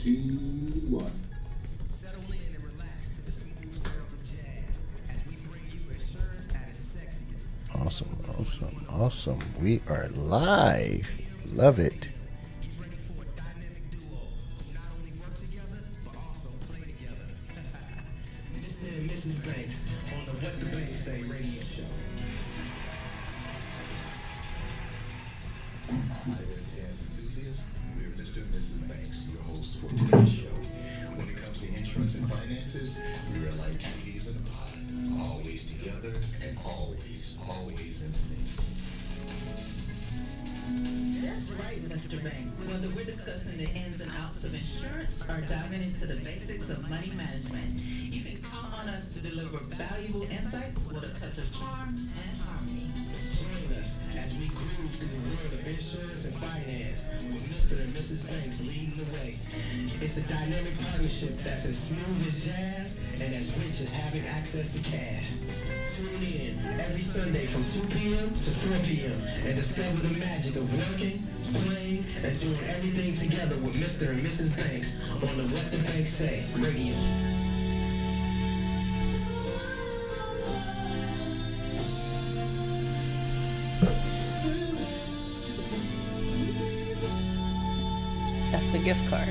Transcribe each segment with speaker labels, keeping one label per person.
Speaker 1: 2, 1.
Speaker 2: Settle in and relax to the smooth sounds of jazz as we bring you assurance at its sexiest.
Speaker 3: Awesome, awesome, awesome. We are live. Love it.
Speaker 2: Get ready for a dynamic duo who not only work together but also play together. Mr. and Mrs. Banks on the What the Banks Say radio show.
Speaker 4: Hi there, jazz enthusiasts. We're Mr. and Mrs. Banks, your hosts for today's show. When it comes to insurance and finances, we are like two peas in a pod, always together and always in sync.
Speaker 5: That's right, Mr. Bank. Whether we're discussing the ins and outs of insurance or diving into the basics of money management, you can count on us to deliver valuable insights with a touch of charm and harmony.
Speaker 2: Join us as we groove through the world of insurance and finance with Mr. and Mrs. Banks leading the way. It's a dynamic partnership that's as smooth as jazz and as rich as having access to cash. Tune in every Sunday from 2 p.m. to 4 p.m. and discover the magic of working, playing, and doing everything together with Mr. and Mrs. Banks on the What the Banks Say radio.
Speaker 6: That's the gift card.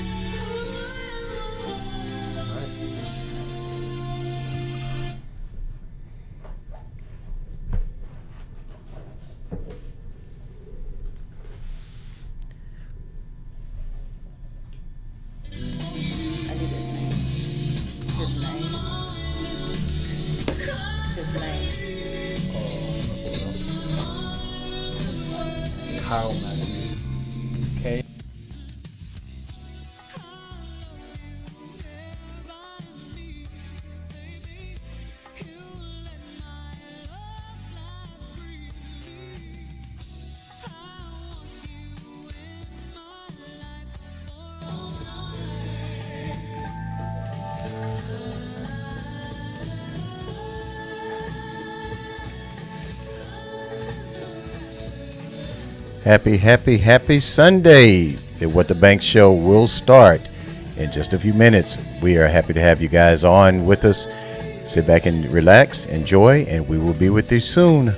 Speaker 6: I need his name. His name. His name.
Speaker 3: Kyle Matthews. Okay. Happy Sunday. The What the Bank show will start in just a few minutes. We are happy to have you guys on with us. Sit back and relax, enjoy, and we will be with you soon.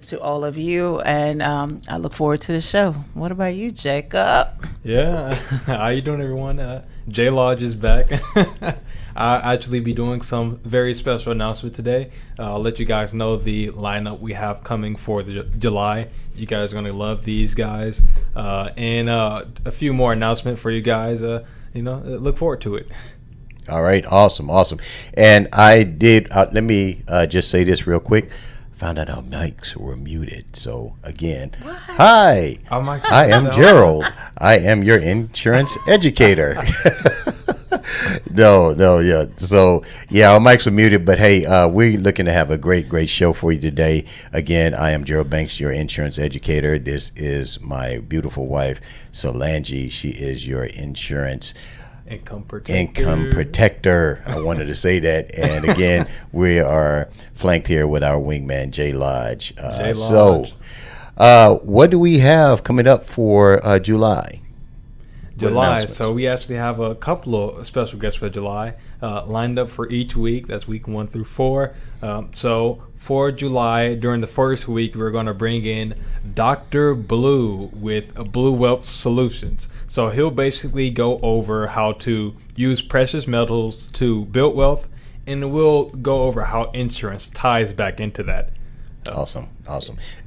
Speaker 6: To all of you, and I look forward to the show. What about you, Jacob?
Speaker 1: Yeah, how you doing, everyone? J Lodge is back. I'll actually be doing some very special announcement today. I'll let you guys know the lineup we have coming for the July. You guys are going to love these guys. And a few more announcements for you guys. Look forward to it.
Speaker 3: All right, awesome. And I did, let me just say this real quick. Found out our mics were muted. So again, hi, I am Gerald. I am your insurance educator. No, yeah. So yeah, our mics were muted, but hey, we're looking to have a great show for you today. Again, I am Gerald Banks, your insurance educator. This is my beautiful wife, Solange. She is your insurance income protector. I wanted to say that. And again, we are flanked here with our wingman, J Lodge. So what do we have coming up for July?
Speaker 1: So we actually have a couple of special guests for July lined up for each week. That's week 1 through 4. So for July, during the first week, we're going to bring in Dr. Blue with Blue Wealth Solutions. So he'll basically go over how to use precious metals to build wealth, and we'll go over how insurance ties back into that.
Speaker 3: Awesome.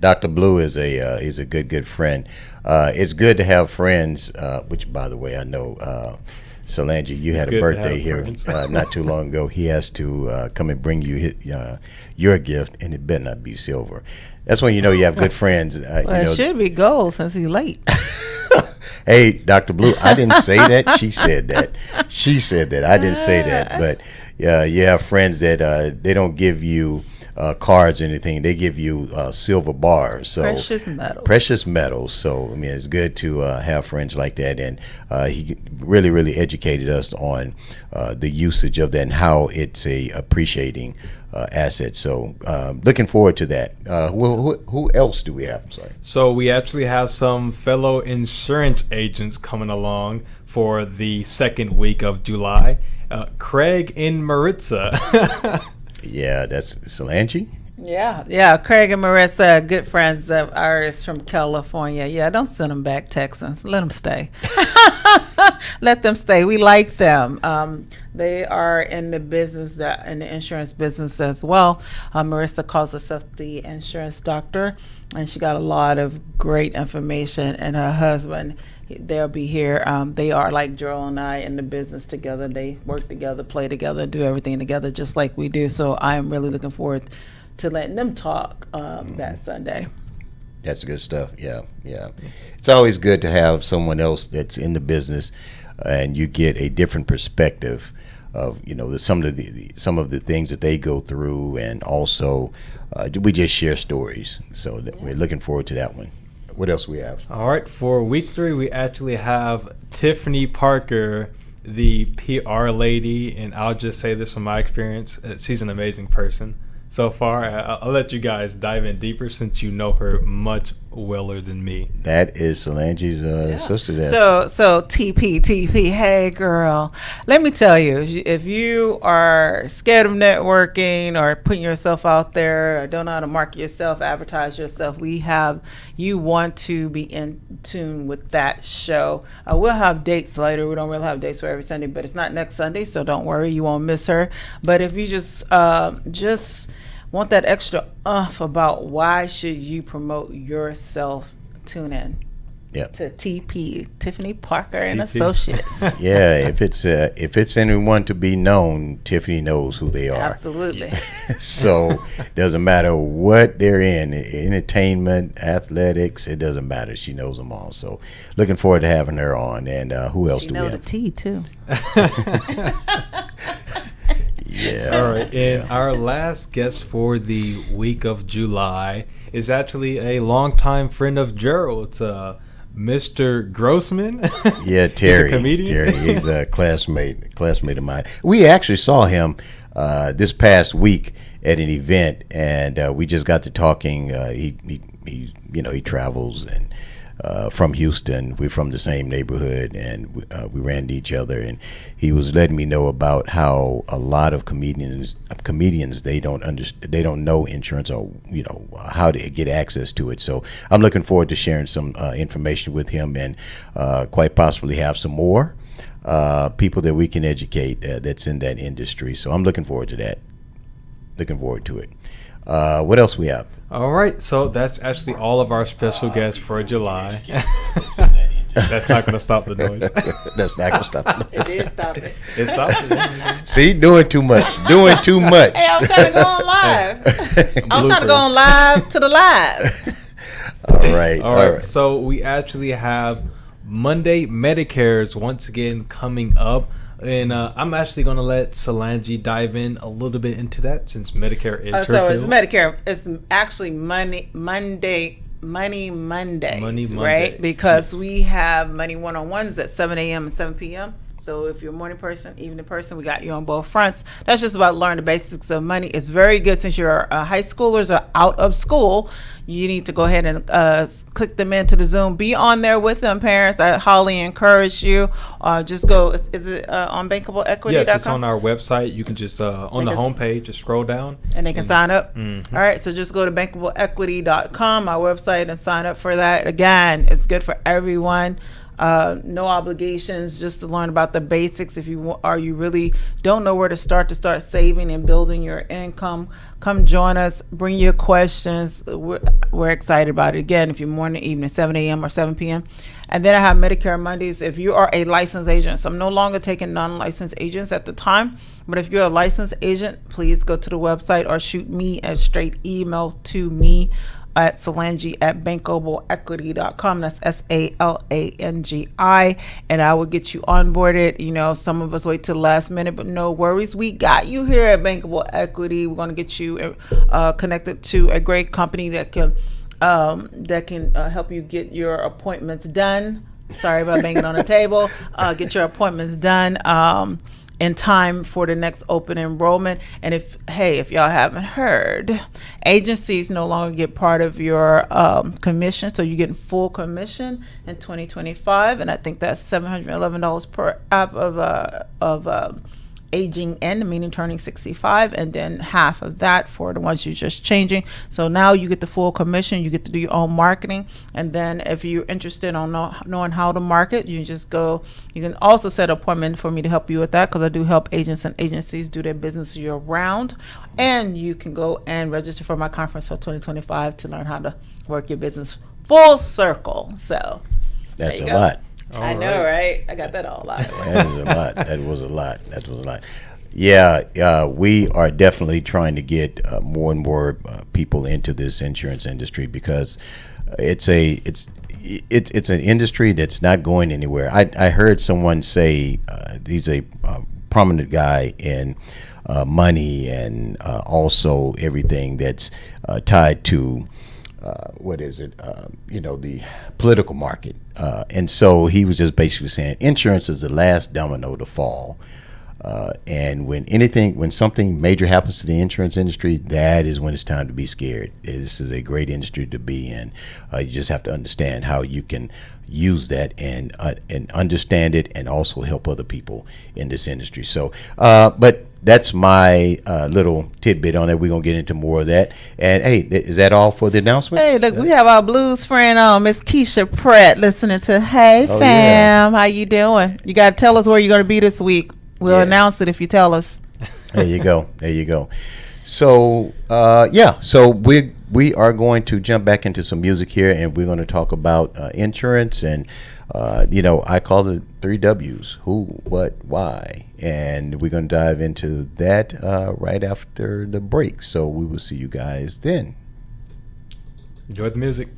Speaker 3: Dr. Blue is he's a good friend. It's good to have friends, which, by the way, I know, Solange, you had a birthday here not too long ago. He has to come and bring you your gift, and it better not be silver. That's when you know you have good friends.
Speaker 6: It should be gold since he's late.
Speaker 3: Hey, Dr. Blue, I didn't say that. She said that. I didn't say that. But you have friends that they don't give you cards or anything. They give you silver bars. So precious metals. So I mean, it's good to have friends like that. And he really educated us on the usage of that and how it's a appreciating asset. So looking forward to that. Who else do we have? I'm sorry.
Speaker 1: So we actually have some fellow insurance agents coming along for the second week of July. Craig and Maritza.
Speaker 3: Yeah, that's Solange.
Speaker 6: Yeah. Craig and Marissa, good friends of ours from California. Yeah, don't send them back, Texans. Let them stay. Let them stay. We like them. They are in the business, in the insurance business as well. Marissa calls herself the insurance doctor, and she got a lot of great information. And her husband, they'll be here. They are like Joel and I in the business together. They work together, play together, do everything together just like we do. So I am really looking forward to letting them talk that Sunday.
Speaker 3: That's good stuff. Yeah. It's always good to have someone else that's in the business, and you get a different perspective of some of the things that they go through, and also we just share stories. So we're looking forward to that one. What else we have?
Speaker 1: All right, for week 3, we actually have Tiffany Parker, the PR lady, and I'll just say this from my experience, she's an amazing person. So far, I'll let you guys dive in deeper since you know her much weller than me.
Speaker 3: That is Solange's sister. There.
Speaker 6: So TP, hey girl, let me tell you, if you are scared of networking or putting yourself out there, or don't know how to market yourself, advertise yourself, you want to be in tune with that show. We'll have dates later. We don't really have dates for every Sunday, but it's not next Sunday, so don't worry, you won't miss her. But if you just want that extra about why should you promote yourself, tune in to TP, Tiffany Parker and Associates.
Speaker 3: Yeah, if it's anyone to be known, Tiffany knows who they are.
Speaker 6: Absolutely.
Speaker 3: So doesn't matter what they're in, entertainment, athletics, it doesn't matter. She knows them all. So looking forward to having her on. And who else do we have?
Speaker 6: She know the T too.
Speaker 3: Yeah.
Speaker 1: All right. And our last guest for the week of July is actually a longtime friend of Gerald's, Mr. Grossman.
Speaker 3: Yeah, Terry.
Speaker 1: He's a comedian.
Speaker 3: Terry, he's a classmate of mine. We actually saw him this past week at an event, and we just got to talking. He travels and from Houston. We're from the same neighborhood, and we ran into each other. And he was letting me know about how a lot of comedians they don't know insurance, or how to get access to it. So I'm looking forward to sharing some information with him, and quite possibly have some more people that we can educate that's in that industry. So I'm looking forward to that. Looking forward to it. What else we have?
Speaker 1: All right, so that's actually all of our special guests for July. That's not going to stop the noise.
Speaker 3: That's not gonna stop.
Speaker 6: It did stop it.
Speaker 1: It stopped it.
Speaker 3: See, doing too much. Doing too much.
Speaker 6: Hey, I'm trying to go on live. I'm trying to go on
Speaker 1: Bloopers.
Speaker 6: live to the live.
Speaker 3: All right.
Speaker 1: All right, so we actually have Monday Medicares once again coming up. And I'm actually going to let Solange dive in a little bit into that, since Medicare is her
Speaker 6: So it's
Speaker 1: field.
Speaker 6: Medicare. It's actually Money Mondays,
Speaker 1: Money
Speaker 6: right?
Speaker 1: Mondays.
Speaker 6: Because we have Money One-on-Ones at 7 a.m. and 7 p.m. So if you're a morning person, evening person, we got you on both fronts. That's just about learning the basics of money. It's very good since your high schoolers are out of school. You need to go ahead and click them into the Zoom. Be on there with them, parents. I highly encourage you. Just go. Is it on bankableequity.com?
Speaker 1: Yes, it's on our website. You can just, on the
Speaker 6: Like
Speaker 1: homepage, just scroll down.
Speaker 6: And they can sign up.
Speaker 1: Mhm.
Speaker 6: All right, so just go to bankableequity.com, our website, and sign up for that. Again, it's good for everyone. No obligations, just to learn about the basics. If you you really don't know where to start saving and building your income, come join us. Bring your questions. We're excited about it. Again, if you're morning, evening, 7 a.m. or 7 p.m. And then I have Medicare Mondays. If you are a licensed agent, so I'm no longer taking non-licensed agents at the time. But if you're a licensed agent, please go to the website or shoot me a straight email to me at Solange at bankableequity.com. That's SALANGI, and I will get you onboarded. Some of us wait till the last minute, but no worries. We got you here at Bankable Equity. We're going to get you connected to a great company that can help you get your appointments done. Sorry about banging on the table. Get your appointments done in time for the next open enrollment. And if y'all haven't heard, agencies no longer get part of your commission, so you're getting full commission in 2025, and I think that's $711 per app of aging in, meaning turning 65, and then half of that for the ones you're just changing. So now you get the full commission. You get to do your own marketing, and then if you're interested on knowing how to market, you just go. You can also set an appointment for me to help you with that, because I do help agents and agencies do their business year round. And you can go and register for my conference for 2025 to learn how to work your business full circle. So
Speaker 3: That's
Speaker 6: there
Speaker 3: a
Speaker 6: you go.
Speaker 3: lot.
Speaker 6: I know, right? I got that all out.
Speaker 3: That is a lot. That was a lot. That was a lot. Yeah, we are definitely trying to get more and more people into this insurance industry, because it's an industry that's not going anywhere. I heard someone say he's a prominent guy in money, and also everything that's tied to the political market. And so he was just basically saying insurance is the last domino to fall. And when something major happens to the insurance industry, that is when it's time to be scared. This is a great industry to be in. You just have to understand how you can use that and understand it, and also help other people in this industry. So, but that's my little tidbit on it. We're going to get into more of that. And hey, is that all for the announcement?
Speaker 6: Hey, look, we have our blues friend on, Miss Keisha Pratt, listening to Hey
Speaker 3: Oh,
Speaker 6: Fam. How you doing? You got to tell us where you're going to be this week. We'll
Speaker 3: Yes.
Speaker 6: announce it if you tell us.
Speaker 3: There you go. There you go. So, so we are going to jump back into some music here, and we're going to talk about insurance, and I call it 3 W's: who, what, why, and we're going to dive into that right after the break. So we will see you guys then.
Speaker 1: Enjoy the music.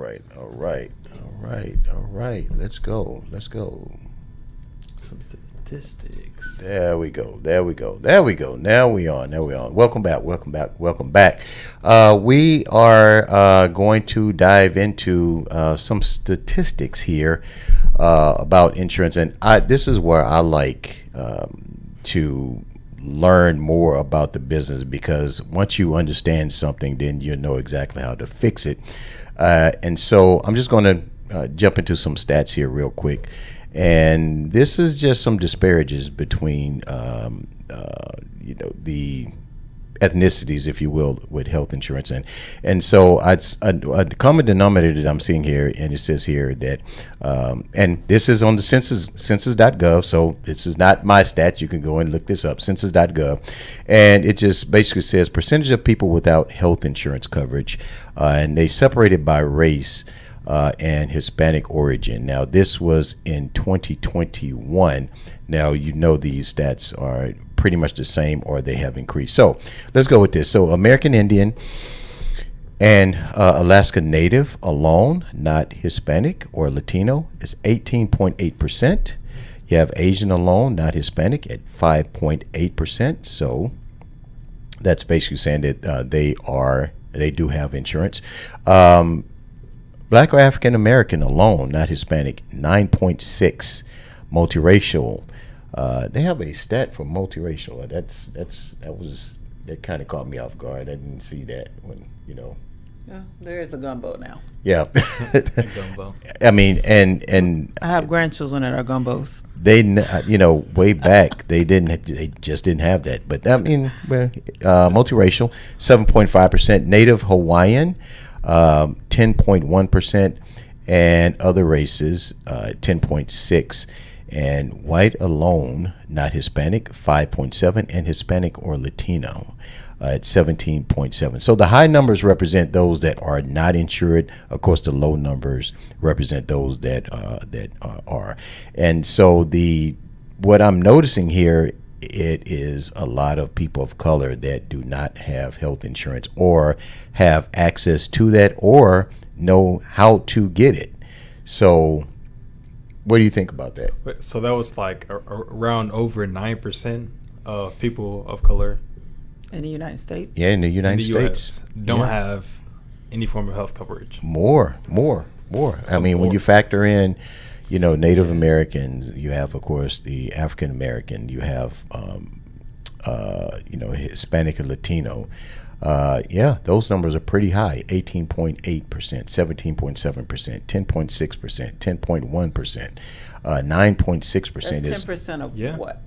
Speaker 3: All right. Let's go.
Speaker 1: Some statistics.
Speaker 3: There we go. Now we on. Welcome back. We are going to dive into some statistics here about insurance, and this is where I like to learn more about the business, because once you understand something, then you know exactly how to fix it. And so I'm just going to jump into some stats here real quick. And this is just some disparages between, the ethnicities, if you will, with health insurance. And so a common denominator that I'm seeing here, and it says here that, and this is on the census.gov, so this is not my stats. You can go and look this up, census.gov. And it just basically says percentage of people without health insurance coverage, and they separated by race and Hispanic origin. Now, this was in 2021. Now, these stats are pretty much the same, or they have increased. So let's go with this. So American Indian and Alaska Native alone, not Hispanic or Latino, is 18.8%. You have Asian alone, not Hispanic, at 5.8%. So that's basically saying that they do have insurance. Black or African American alone, not Hispanic, 9.6. Multiracial, they have a stat for multiracial. That kind of caught me off guard. I didn't see that when.
Speaker 6: Yeah, there is a gumbo now.
Speaker 3: Yeah.
Speaker 1: Gumbo.
Speaker 3: I mean, and
Speaker 6: I have grandchildren that are gumbos.
Speaker 3: they, way back they just didn't have that. But I mean, multiracial, 7.5%. Native Hawaiian, 10.1%, and other races, 10.6%. And white alone, not Hispanic, 5.7%, and Hispanic or Latino at 17.7%. So the high numbers represent those that are not insured. Of course, the low numbers represent those that are. And so what I'm noticing here, it is a lot of people of color that do not have health insurance, or have access to that, or know how to get it. So what do you think about that?
Speaker 1: So that was like around over 9% of people of color
Speaker 6: In the United States?
Speaker 3: Yeah, in the
Speaker 1: in
Speaker 3: United
Speaker 1: the
Speaker 3: States.
Speaker 1: U.S. don't
Speaker 3: Yeah.
Speaker 1: have any form of health coverage.
Speaker 3: More. I mean, when
Speaker 1: More.
Speaker 3: you factor in, Native Americans, you have, of course, the African American, you have, Hispanic and Latino. Those numbers are pretty high: 18.8%, 17.7%, 10.6%, 10.1%, 9.6%
Speaker 6: That's
Speaker 3: is
Speaker 6: 10% of
Speaker 1: Yeah.
Speaker 6: what?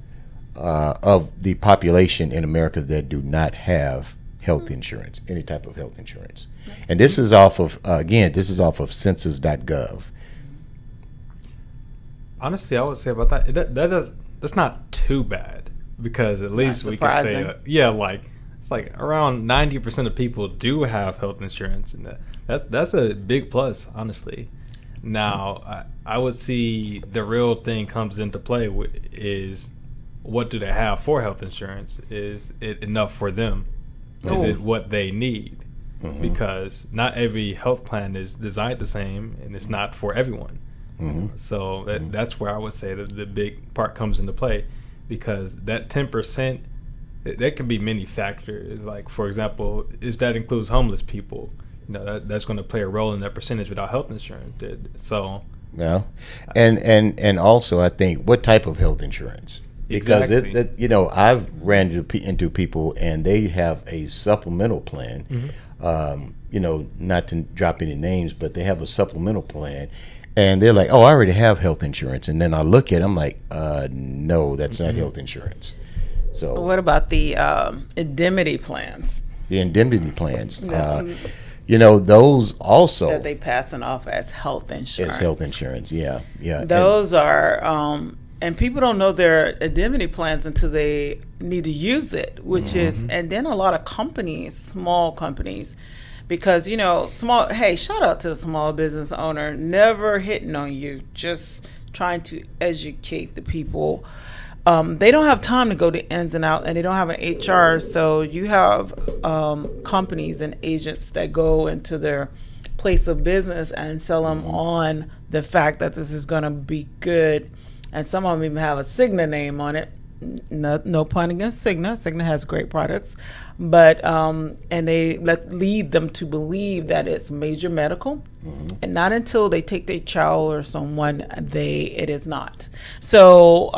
Speaker 3: of the population in America that do not have health insurance, any type of health insurance. And this is off of census.gov.
Speaker 1: Honestly, I would say about that's not too bad, because at least we can say
Speaker 6: surprising.
Speaker 1: it's like around 90% of people do have health insurance, and that's a big plus, honestly. Now, I would see the real thing comes into play is, what do they have for health insurance? Is it enough for them? Is it what they need?
Speaker 3: Mm-hmm.
Speaker 1: Because not every health plan is designed the same, and it's not for everyone.
Speaker 3: Mm-hmm.
Speaker 1: So that's where I would say that the big part comes into play, because that 10%, that can be many factors. Like, for example, if that includes homeless people, that's going to play a role in that percentage without health insurance. So
Speaker 3: Yeah, and also I think, what type of health insurance? Because
Speaker 1: Exactly.
Speaker 3: I've ran into people, and they have a supplemental plan. Not to drop any names, but they have a supplemental plan, and they're like, "Oh, I already have health insurance." And then I look at it, I'm like, "No, that's not health insurance." So
Speaker 6: What about the indemnity plans
Speaker 3: the indemnity plans,
Speaker 6: Yeah.
Speaker 3: those also
Speaker 6: that they passing off as health insurance?
Speaker 3: is health insurance. Yeah. And-
Speaker 6: Those are, and people don't know their indemnity plans until they need to use it, which is, and then a lot of companies, small companies, because, shout out to the small business owner, never hitting on you, just trying to educate the people. They don't have time to go to ins and out, and they don't have an HR. So you have companies and agents that go into their place of business and sell them on the fact that this is going to be good. And some of them even have a Cigna name on it. No pun against Cigna. Cigna has great products, but and they lead them to believe that it's major medical, and not until they take their child or someone it is not. So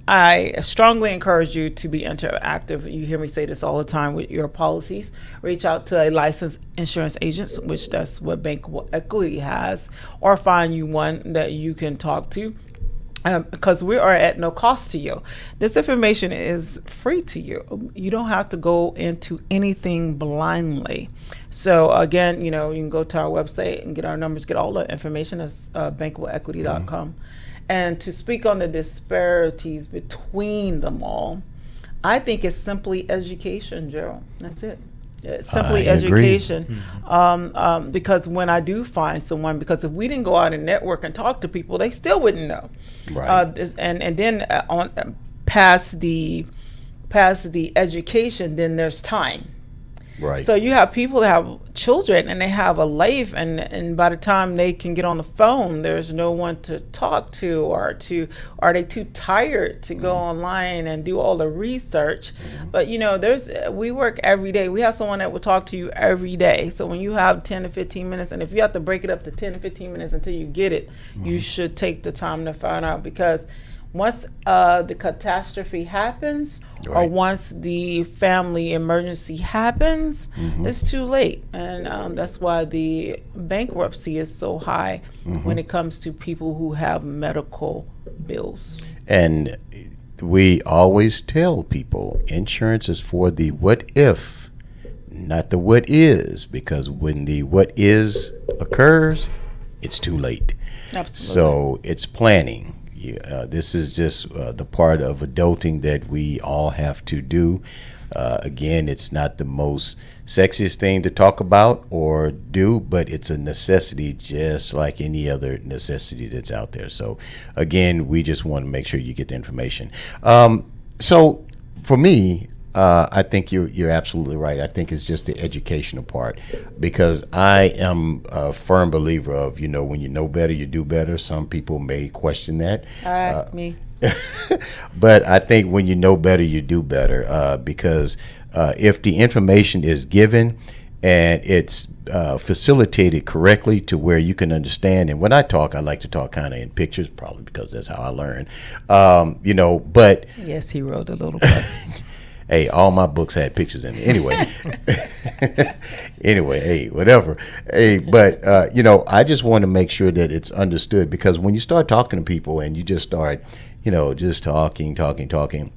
Speaker 6: I strongly encourage you to be interactive. You hear me say this all the time with your policies. Reach out to a licensed insurance agent, which that's what Bankable Equity has, or find you one that you can talk to. Because we are at no cost to you. This information is free to you. You don't have to go into anything blindly. So again, you can go to our website and get our numbers, get all the information at bankableequity.com. And to speak on the disparities between them all, I think it's simply education, Gerald. That's it. It's simply
Speaker 3: I agree.
Speaker 6: education. Because when I do find someone, because if we didn't go out and network and talk to people, they still wouldn't know.
Speaker 3: Right.
Speaker 6: And then past the education, then there's time.
Speaker 3: Right.
Speaker 6: So you have people that have children and they have a life, and by the time they can get on the phone, there's no one to talk to, or are they too tired to go online and do all the research? But we work every day. We have someone that will talk to you every day. So when you have 10 to 15 minutes, and if you have to break it up to 10 to 15 minutes until you get it, you should take the time to find out, because once the catastrophe happens, or
Speaker 3: Right.
Speaker 6: once the family emergency happens, it's too late. And that's why the bankruptcy is so high when it comes to people who have medical bills.
Speaker 3: And we always tell people insurance is for the what if, not the what is, because when the what is occurs, it's too late.
Speaker 6: Absolutely.
Speaker 3: So it's planning. This is just the part of adulting that we all have to do. Again, it's not the most sexiest thing to talk about or do, but it's a necessity just like any other necessity that's out there. So again, we just want to make sure you get the information. So for me, I think you're absolutely right. I think it's just the educational part, because I am a firm believer of, when you know better, you do better. Some people may question that.
Speaker 6: Me.
Speaker 3: But I think when you know better, you do better, because if the information is given and it's facilitated correctly to where you can understand. And when I talk, I like to talk kind of in pictures, probably because that's how I learn. But
Speaker 6: Yes, he wrote a little bit.
Speaker 3: hey, all my books had pictures in it. Anyway, hey, whatever. Hey, but I just want to make sure that it's understood, because when you start talking to people and you just start, just talking,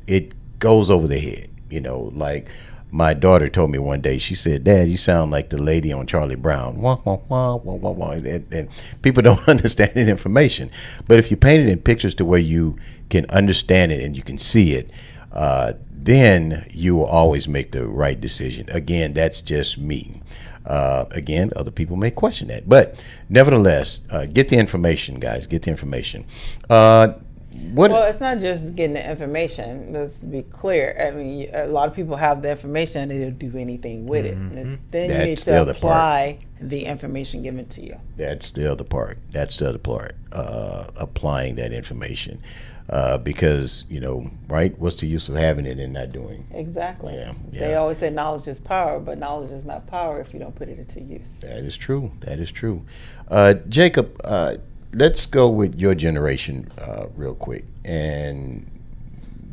Speaker 3: it goes over their head. Like my daughter told me one day, she said, "Dad, you sound like the lady on Charlie Brown." Wah, wah, wah, wah, wah, wah. And people don't understand that information. But if you paint it in pictures to where you can understand it and you can see it, then you will always make the right decision. Again, that's just me. Again, other people may question that. But nevertheless, get the information, guys. Get the information.
Speaker 6: Well, it's not just getting the information. Let's be clear. I mean, a lot of people have the information and they don't do anything with it. And then you need
Speaker 3: That's the
Speaker 6: to
Speaker 3: other
Speaker 6: apply the information given to you.
Speaker 3: That's the other part. Applying that information. Because, right? What's the use of having it and not doing?
Speaker 6: Exactly.
Speaker 3: Yeah,
Speaker 6: They
Speaker 3: yeah.
Speaker 6: always say knowledge is power, but knowledge is not power if you don't put it into use.
Speaker 3: That is true. Jacob, let's go with your generation real quick. And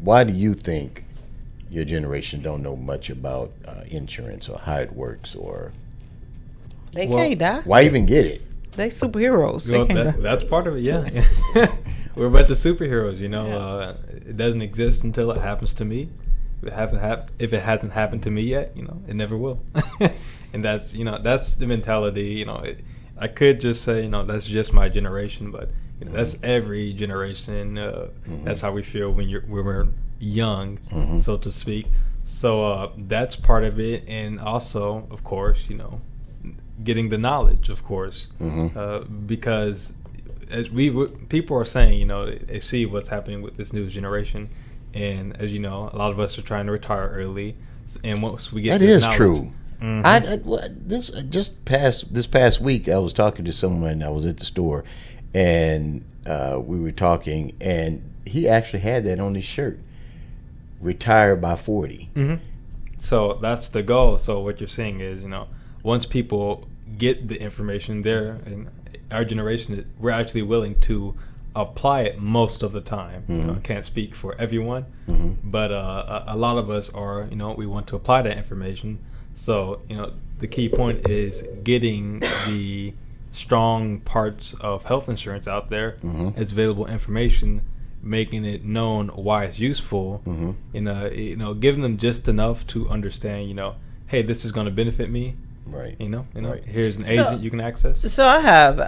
Speaker 3: why do you think your generation don't know much about insurance or how it works, or
Speaker 6: They
Speaker 1: Well,
Speaker 6: can't die.
Speaker 3: why even get it?
Speaker 6: They superheroes. They
Speaker 1: Well,
Speaker 6: can't die.
Speaker 1: that's part of it, yeah. We're a bunch of superheroes, It doesn't exist until it happens to me. If it hasn't happened to me yet, it never will. And that's the mentality. I could just say, that's just my generation, but that's every generation. That's how we feel when we're young, so to speak. So that's part of it, and also, of course, getting the knowledge, of course, because as people are saying, they see what's happening with this new generation, and as you know, a lot of us are trying to retire early, and once we get
Speaker 3: That
Speaker 1: this
Speaker 3: is
Speaker 1: knowledge,
Speaker 3: true. This past week, I was talking to someone. I was at the store, and we were talking, and he actually had that on his shirt. Retire by 40.
Speaker 1: So that's the goal. So what you're saying is, once people get the information there, and our generation, we're actually willing to apply it most of the time. I can't speak for everyone, but a lot of us are, we want to apply that information. So, the key point is getting the strong parts of health insurance out there as available information, making it known why it's useful, giving them just enough to understand, hey, this is going to benefit me.
Speaker 3: Right.
Speaker 1: Right. Here's an agent you can access.
Speaker 6: So I have,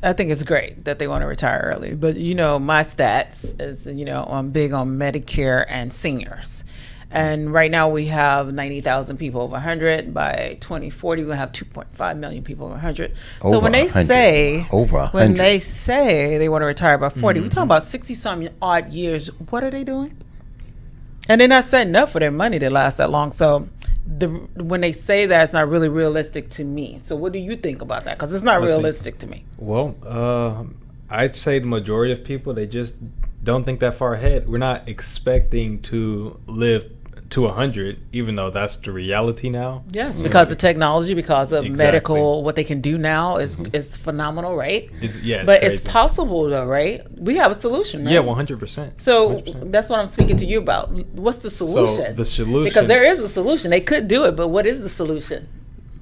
Speaker 6: I think it's great that they want to retire early, but my stats is, I'm big on Medicare and seniors. And right now we have 90,000 people over 100. By 2040, we're going to have 2.5 million people over 100. So when they say they want to retire by 40, we're talking about 60-some odd years. What are they doing? And they're not setting up for their money to last that long. So when they say that, it's not really realistic to me. So what do you think about that? Because it's not realistic to me.
Speaker 1: Well, I'd say the majority of people, they just don't think that far ahead. We're not expecting to live to 100, even though that's the reality now.
Speaker 6: Yes, because of technology, because of medical, what they can do now is phenomenal, right? But it's possible though, right? We have a solution, right?
Speaker 1: Yeah, 100%.
Speaker 6: So 100%. That's what I'm speaking to you about. What's the solution?
Speaker 1: So the solution,
Speaker 6: because there is a solution. They could do it, but what is the solution?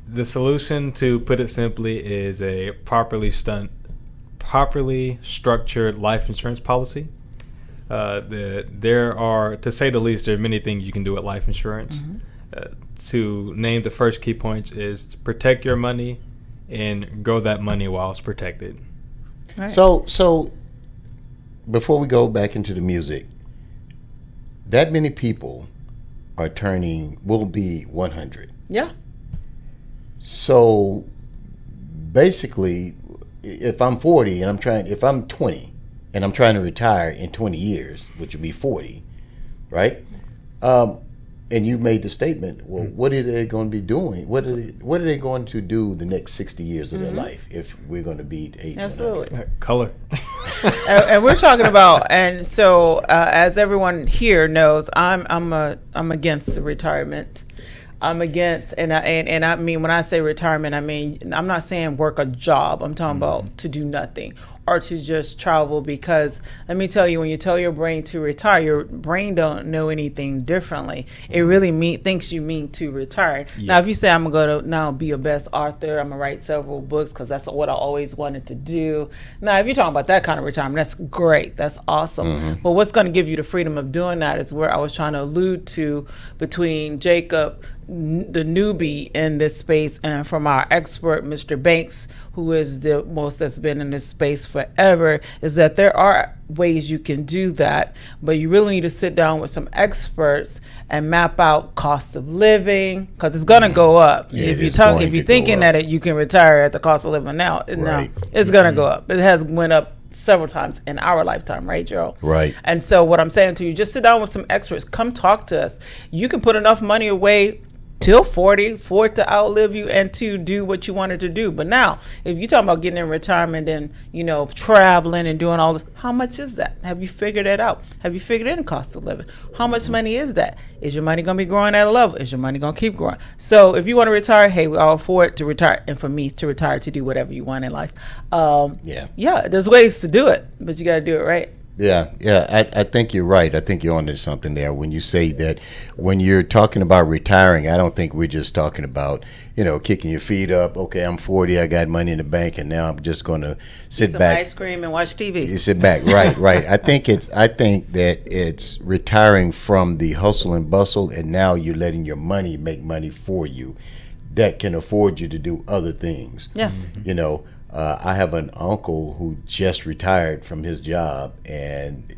Speaker 1: The solution, to put it simply, is a properly structured life insurance policy. There are, to say the least, there are many things you can do with life insurance. To name the first key points is to protect your money and grow that money while it's protected.
Speaker 3: Right. So before we go back into the music, that many people will be 100.
Speaker 6: Yeah.
Speaker 3: So basically, if I'm 40 and if I'm 20 and I'm trying to retire in 20 years, which would be 40, right? And you made the statement, well, what are they going to be doing? What are they going to do the next 60 years of their life if we're going to be 80?
Speaker 6: Absolutely.
Speaker 1: Color.
Speaker 6: And we're talking about, and so as everyone here knows, I'm against retirement. I'm against, and I mean, when I say retirement, I mean, I'm not saying work a job. I'm talking about to do nothing or to just travel, because let me tell you, when you tell your brain to retire, your brain don't know anything differently. It really thinks you mean to retire. Yeah. Now, if you say, I'm going to go to now be a best author, I'm going to write several books because that's what I always wanted to do. Now, if you're talking about that kind of retirement, that's great. That's awesome. But what's going to give you the freedom of doing that is where I was trying to allude to between Jacob, the newbie in this space, and from our expert, Mr. Banks, who is the most that's been in this space forever, is that there are ways you can do that, but you really need to sit down with some experts and map out cost of living, because it's going to go up.
Speaker 3: Yeah,
Speaker 6: if you're thinking that you can retire at the cost of living now, no, it's going to go up. It has went up several times in our lifetime, right, Gerald?
Speaker 3: Right.
Speaker 6: And so what I'm saying to you, just sit down with some experts, come talk to us. You can put enough money away till 40 for it to outlive you and to do what you wanted to do. But now, if you're talking about getting in retirement and, traveling and doing all this, how much is that? Have you figured that out? Have you figured in cost of living? How much money is that? Is your money going to be growing at a level? Is your money going to keep growing? So if you want to retire, hey, we all afford to retire. And for me to retire, to do whatever you want in life. Yeah, there's ways to do it, but you got to do it right.
Speaker 3: Yeah, I think you're right. I think you're onto something there when you say that when you're talking about retiring, I don't think we're just talking about, kicking your feet up. Okay, I'm 40, I got money in the bank, and now I'm just going to sit back.
Speaker 6: Ice cream and watch TV.
Speaker 3: You sit back, right. I think that it's retiring from the hustle and bustle, and now you're letting your money make money for you that can afford you to do other things.
Speaker 6: Yeah.
Speaker 3: I have an uncle who just retired from his job, and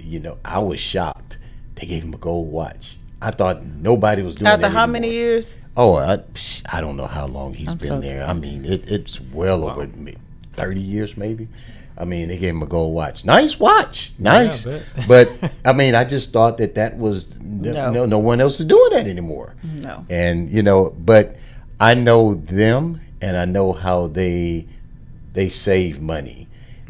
Speaker 3: I was shocked. They gave him a gold watch. I thought nobody was doing that
Speaker 6: After how
Speaker 3: anymore.
Speaker 6: many years?
Speaker 3: Oh, I don't know how long he's been there. I mean, it's well over 30 years maybe. I mean, they gave him a gold watch. Nice watch, nice. Yeah, but I mean, I just thought that was no one else is doing that anymore.
Speaker 6: No.
Speaker 3: And but I know them, and I know how they save money,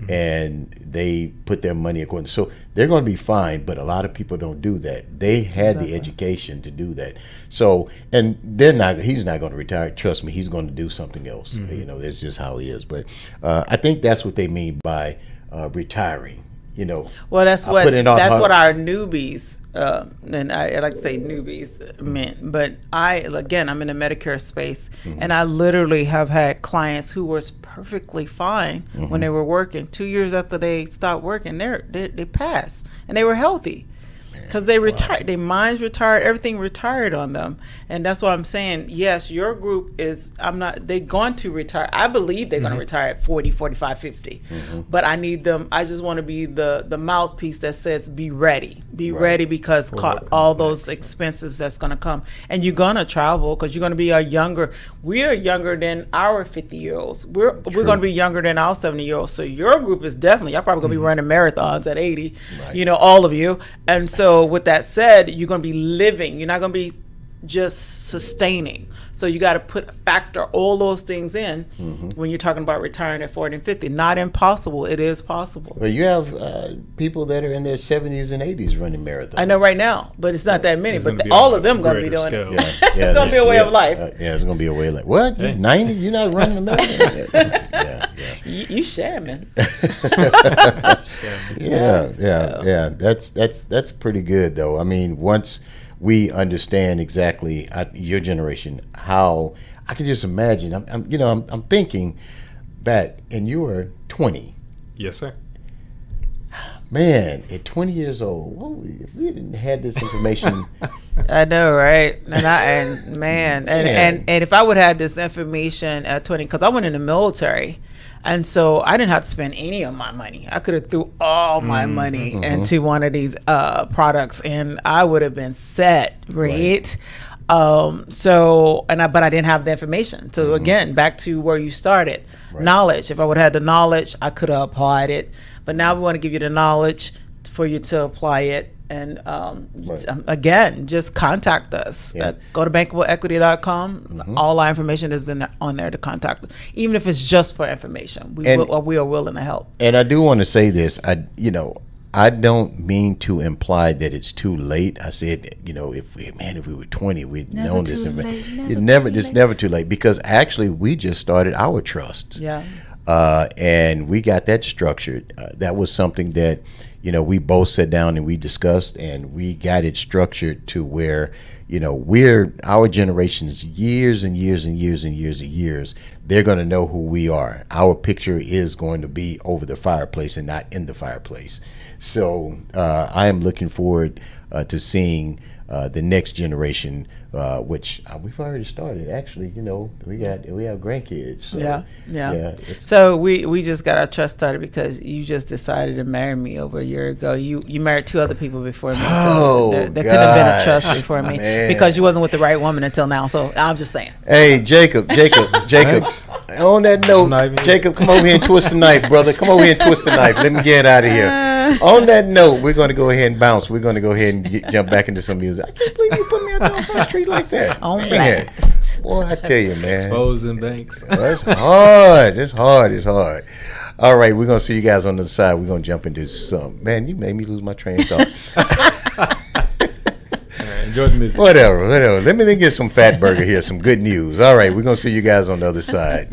Speaker 3: and they put their money according. So they're going to be fine. But a lot of people don't do that. They had the education to do that. So, and they're not. He's not going to retire. Trust me, he's going to do something else. You know, that's just how he is. But I think that's what they mean by retiring. You know,
Speaker 6: Well, that's
Speaker 3: I
Speaker 6: what
Speaker 3: put in all
Speaker 6: that's
Speaker 3: my-
Speaker 6: what our newbies, and I like to say newbies meant. But again, I'm in the Medicare space, and I literally have had clients who was perfectly fine when they were working. 2 years after they stopped working, they passed, and they were healthy. Because they retired, their minds retired, everything retired on them, and that's why I'm saying yes. Your group is. They're going to retire. I believe they're going to retire at 40, 45, 50. But I need them. I just want to be the mouthpiece that says, "Be ready, be ready," because all those expenses that's going to come, and you're going to travel because you're going to be We are younger than our 50-year-olds. We're going to be younger than our 70-year-olds. So your group is definitely. You're probably going to be running marathons at 80.
Speaker 3: Right.
Speaker 6: You know, all of you, and so. With that said, you're going to be living. You're not going to be just sustaining. So you got to factor all those things in when you're talking about retiring at 40 and 50. Not impossible. It is possible.
Speaker 3: Well, you have people that are in their 70s and 80s running marathons.
Speaker 6: I know right now, but it's not that many.
Speaker 1: It's
Speaker 6: But
Speaker 1: gonna be
Speaker 6: all
Speaker 1: on
Speaker 6: of them going to be
Speaker 1: greater
Speaker 6: doing
Speaker 1: scale.
Speaker 6: it. It's going to be a way of life.
Speaker 3: Yeah, it's going to be a way of life. What?
Speaker 1: Hey.
Speaker 3: You 90? You're not running a marathon? Yeah.
Speaker 6: You shaman.
Speaker 3: Yeah. That's pretty good, though. I mean, once we understand exactly your generation, how I can just imagine. I'm thinking back, and you were 20.
Speaker 1: Yes, sir.
Speaker 3: Man, at 20 years old, if we didn't have this information,
Speaker 6: I know, right? And if I would have had this information at 20, because I went in the military, and so I didn't have to spend any of my money. I could have threw all my money into one of these products, and I would have been set, right? But I didn't have the information. So again, back to where you started, knowledge. If I would have had the knowledge, I could have applied it. But now we want to give you the knowledge for you to apply it. And again, just contact us.
Speaker 3: Yeah.
Speaker 6: Go to bankableequity.com. All our information is on there to contact us. Even if it's just for information, we are willing to help.
Speaker 3: and I do want to say this. I don't mean to imply that it's too late. I said, if we were 20, we'd known this. It's never too late, because actually we just started our trust.
Speaker 6: Yeah.
Speaker 3: And we got that structured. That was something that, we both sat down and we discussed, and we got it structured to where, our generation's years and years and years and years and years, they're going to know who we are. Our picture is going to be over the fireplace and not in the fireplace. So I am looking forward to seeing the next generation, which we've already started. Actually, we have grandkids. So,
Speaker 6: Yeah. So we just got our trust started because you just decided to marry me over a year ago. You married two other people before me. So there could have been a trust before me,
Speaker 3: man.
Speaker 6: because you wasn't with the right woman until now. So I'm just saying.
Speaker 3: Hey, Jacob. On that note, Jacob, come over here and twist the knife, brother. Come over here and twist the knife. Let me get out of here. On that note, we're going to go ahead and bounce. We're going to go ahead and jump back into some music. I can't believe you put me out there on Front Street like that.
Speaker 6: On
Speaker 3: Man.
Speaker 6: blast.
Speaker 3: Boy, I tell you, man.
Speaker 1: Exposing banks.
Speaker 3: That's hard. It's hard. All right, we're going to see you guys on the other side. We're going to jump into some. Man, you made me lose my train of thought.
Speaker 1: Enjoy the music.
Speaker 3: Whatever. Let me get some fat burger here, some good news. All right, we're going to see you guys on the other side.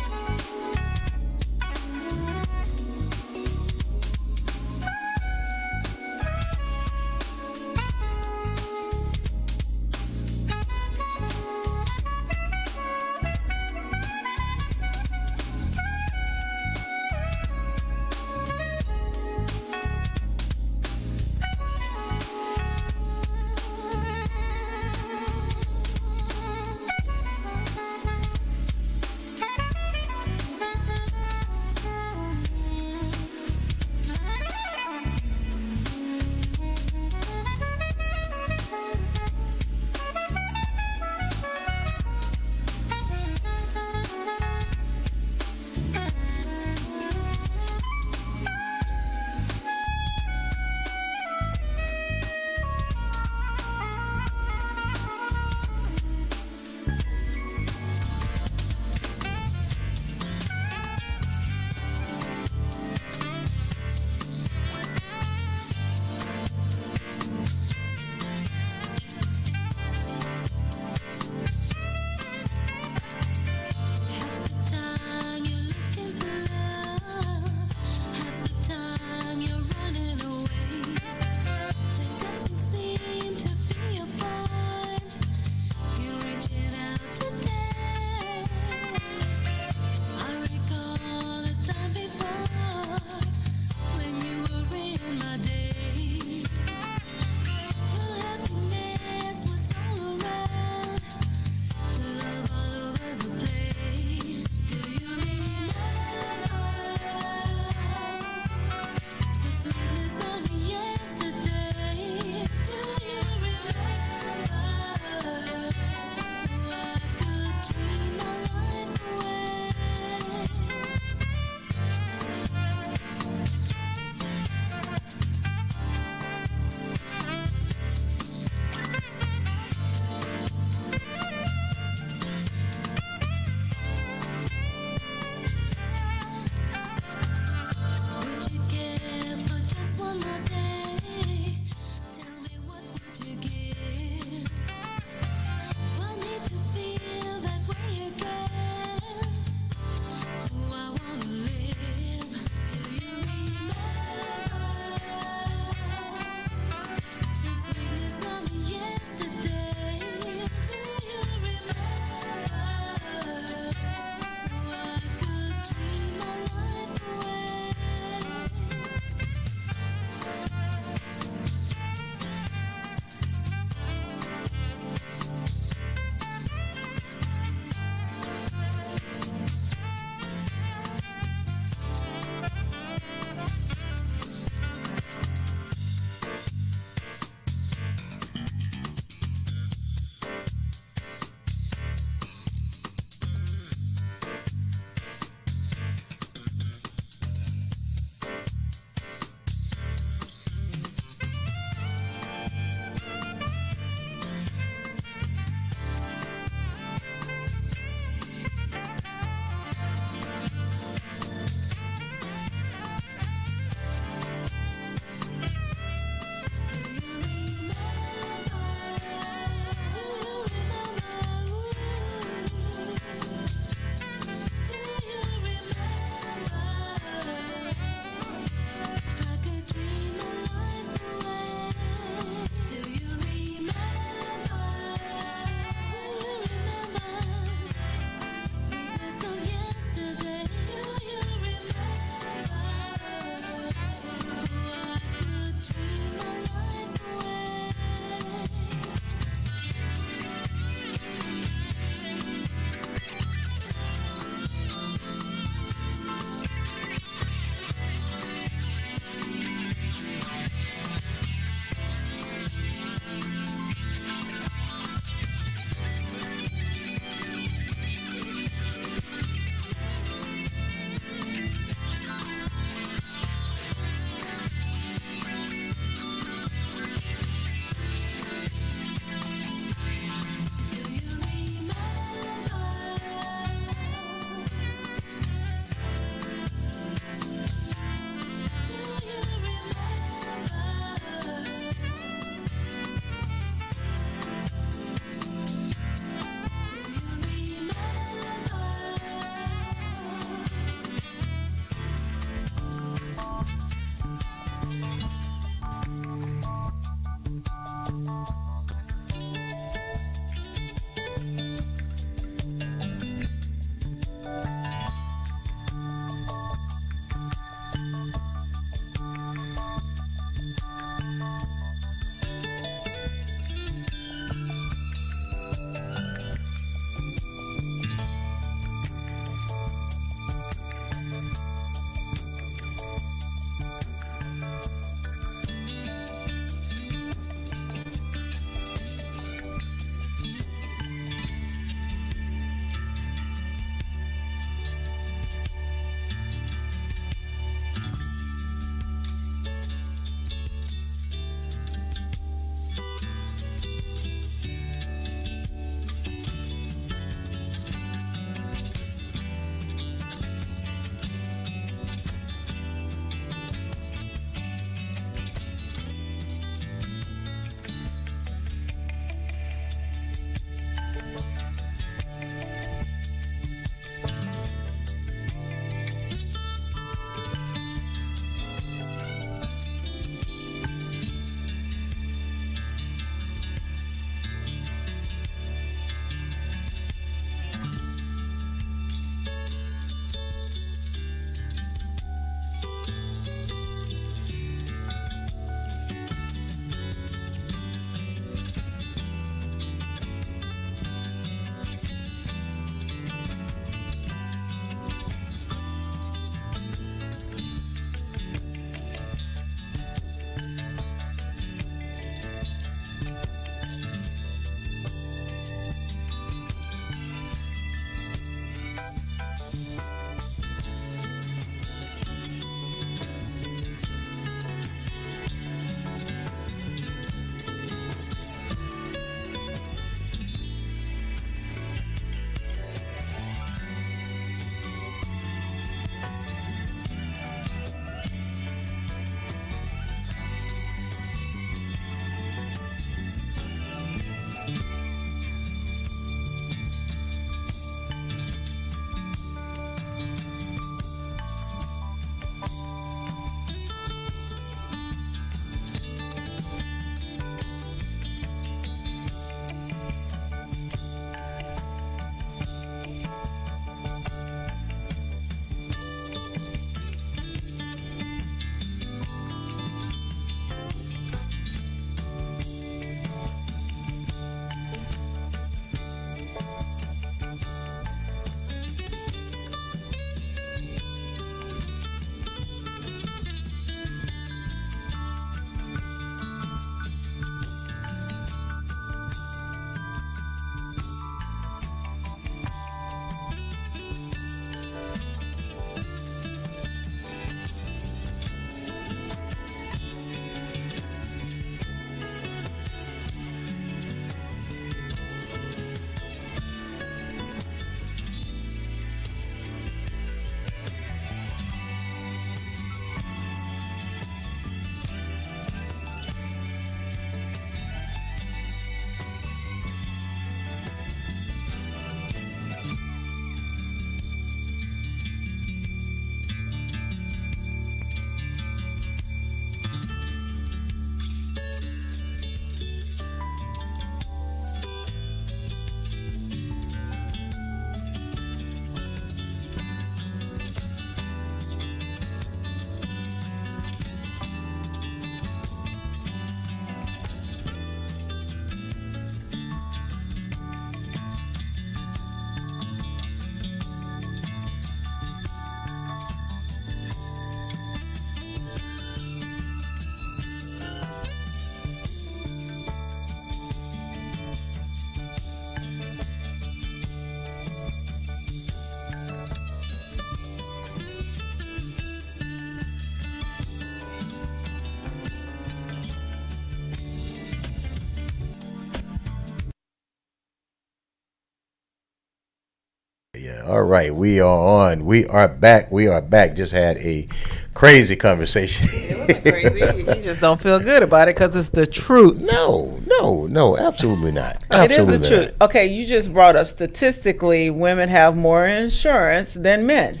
Speaker 3: All right, we are on. We are back. We are back. Just had a crazy conversation.
Speaker 6: It wasn't crazy. You just don't feel good about it because it's the truth.
Speaker 3: No, absolutely not.
Speaker 6: It is
Speaker 3: Absolutely
Speaker 6: the truth. Okay, you just brought up statistically, women have more insurance than men.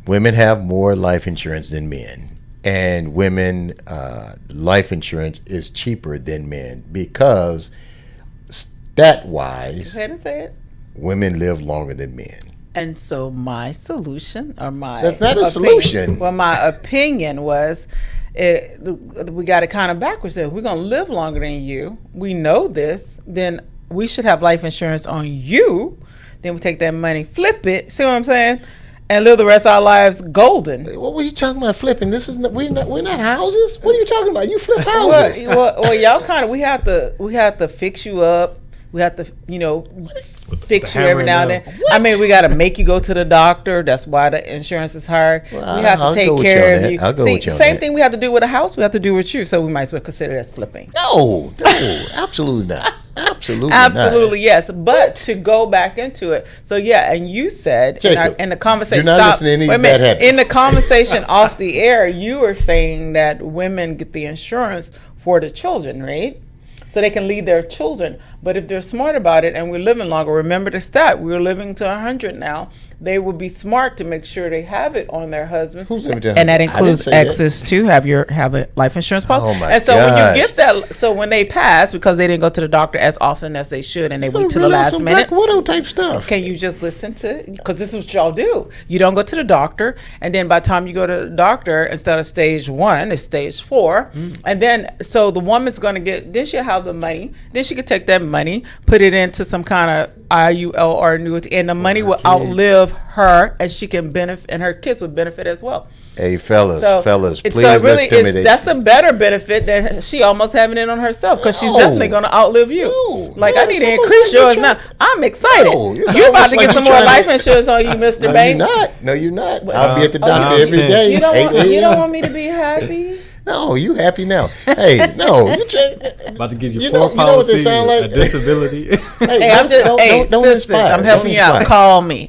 Speaker 3: Women have more life insurance than men, and women life insurance is cheaper than men because stat-wise,
Speaker 6: Go ahead and say it.
Speaker 3: women live longer than men.
Speaker 6: And so my solution, or my
Speaker 3: That's not a
Speaker 6: opinion-
Speaker 3: solution.
Speaker 6: Well, my opinion was, we got it kind of backwards. If we're gonna live longer than you, we know this. Then we should have life insurance on you. Then we take that money, flip it. See what I'm saying? And live the rest of our lives golden.
Speaker 3: What were you talking about flipping? This is not, we're not houses. What are you talking about? You flip houses.
Speaker 6: Well, y'all kind of we have to fix you up. We have to, fix you
Speaker 1: hammer
Speaker 6: every now and
Speaker 1: and
Speaker 6: then.
Speaker 1: nail.
Speaker 6: I mean, we got to make you go to the doctor. That's why the insurance is hard.
Speaker 3: Well,
Speaker 6: we have to
Speaker 3: I'll go
Speaker 6: take
Speaker 3: with
Speaker 6: care
Speaker 3: you on
Speaker 6: of
Speaker 3: that.
Speaker 6: you.
Speaker 3: I'll go
Speaker 6: See,
Speaker 3: with you on
Speaker 6: same
Speaker 3: that.
Speaker 6: thing we have to do with a house. We have to do with you. So we might as well consider that flipping.
Speaker 3: No, absolutely not. Absolutely,
Speaker 6: Absolutely, yes. But to go back into it, so yeah, and you said
Speaker 3: Jacob,
Speaker 6: in the conversation,
Speaker 3: you're not listening to any
Speaker 6: wait a
Speaker 3: bad
Speaker 6: minute.
Speaker 3: habits.
Speaker 6: In the conversation off the air, you were saying that women get the insurance for the children, right? So they can lead their children. But if they're smart about it and we're living longer, remember the stat, we're living to 100 now. They would be smart to make sure they have it on their husbands.
Speaker 3: Who's living to
Speaker 6: And that
Speaker 3: 100? I didn't
Speaker 6: includes
Speaker 3: say that.
Speaker 6: exes too. Have a life insurance policy.
Speaker 3: Oh my
Speaker 6: and so when
Speaker 3: gosh.
Speaker 6: you get that, so when they pass because they didn't go to the doctor as often as they should, and they wait till the
Speaker 3: Really on
Speaker 6: last
Speaker 3: some
Speaker 6: minute.
Speaker 3: Black Widow type stuff.
Speaker 6: Can you just listen to, because this is what y'all do. You don't go to the doctor, and then by the time you go to the doctor, instead of stage 1, it's stage 4. And then, so the woman's going to get, then she'll have the money. Then she could take that money, put it into some kind of IUL or annuity, and the money will outlive her, and she can benefit, and her kids would benefit as well.
Speaker 3: Hey, fellas,
Speaker 6: So,
Speaker 3: please
Speaker 6: so it really
Speaker 3: listen to me.
Speaker 6: that's the better benefit than she almost having it on herself, because she's
Speaker 3: No.
Speaker 6: definitely going to outlive you.
Speaker 3: No.
Speaker 6: Like,
Speaker 3: No,
Speaker 6: I need
Speaker 3: it's
Speaker 6: to
Speaker 3: almost
Speaker 6: increase
Speaker 3: like you're
Speaker 6: yours
Speaker 3: trying-
Speaker 6: now. I'm excited.
Speaker 3: No, it's
Speaker 6: You're about
Speaker 3: almost
Speaker 6: to
Speaker 3: like
Speaker 6: get some
Speaker 3: you're
Speaker 6: more
Speaker 3: trying to-
Speaker 6: life insurance on you, Mr.
Speaker 3: No, you're
Speaker 6: Banks.
Speaker 3: not. No, you're not. I'll be at the
Speaker 1: Oh,
Speaker 3: doctor
Speaker 1: you
Speaker 3: every
Speaker 1: don't-
Speaker 3: day.
Speaker 6: You don't
Speaker 3: 8
Speaker 6: want, you don't
Speaker 3: a.m.
Speaker 6: want me to be happy?
Speaker 3: No, you happy now. Hey, no.
Speaker 1: About to give you
Speaker 3: You
Speaker 1: 4
Speaker 3: know what this
Speaker 1: policies,
Speaker 3: sound like?
Speaker 1: a disability.
Speaker 6: Hey, I'm just,
Speaker 3: don't
Speaker 6: sisters,
Speaker 3: inspire.
Speaker 6: I'm helping
Speaker 3: Don't
Speaker 6: you out.
Speaker 3: inspire.
Speaker 6: Call me,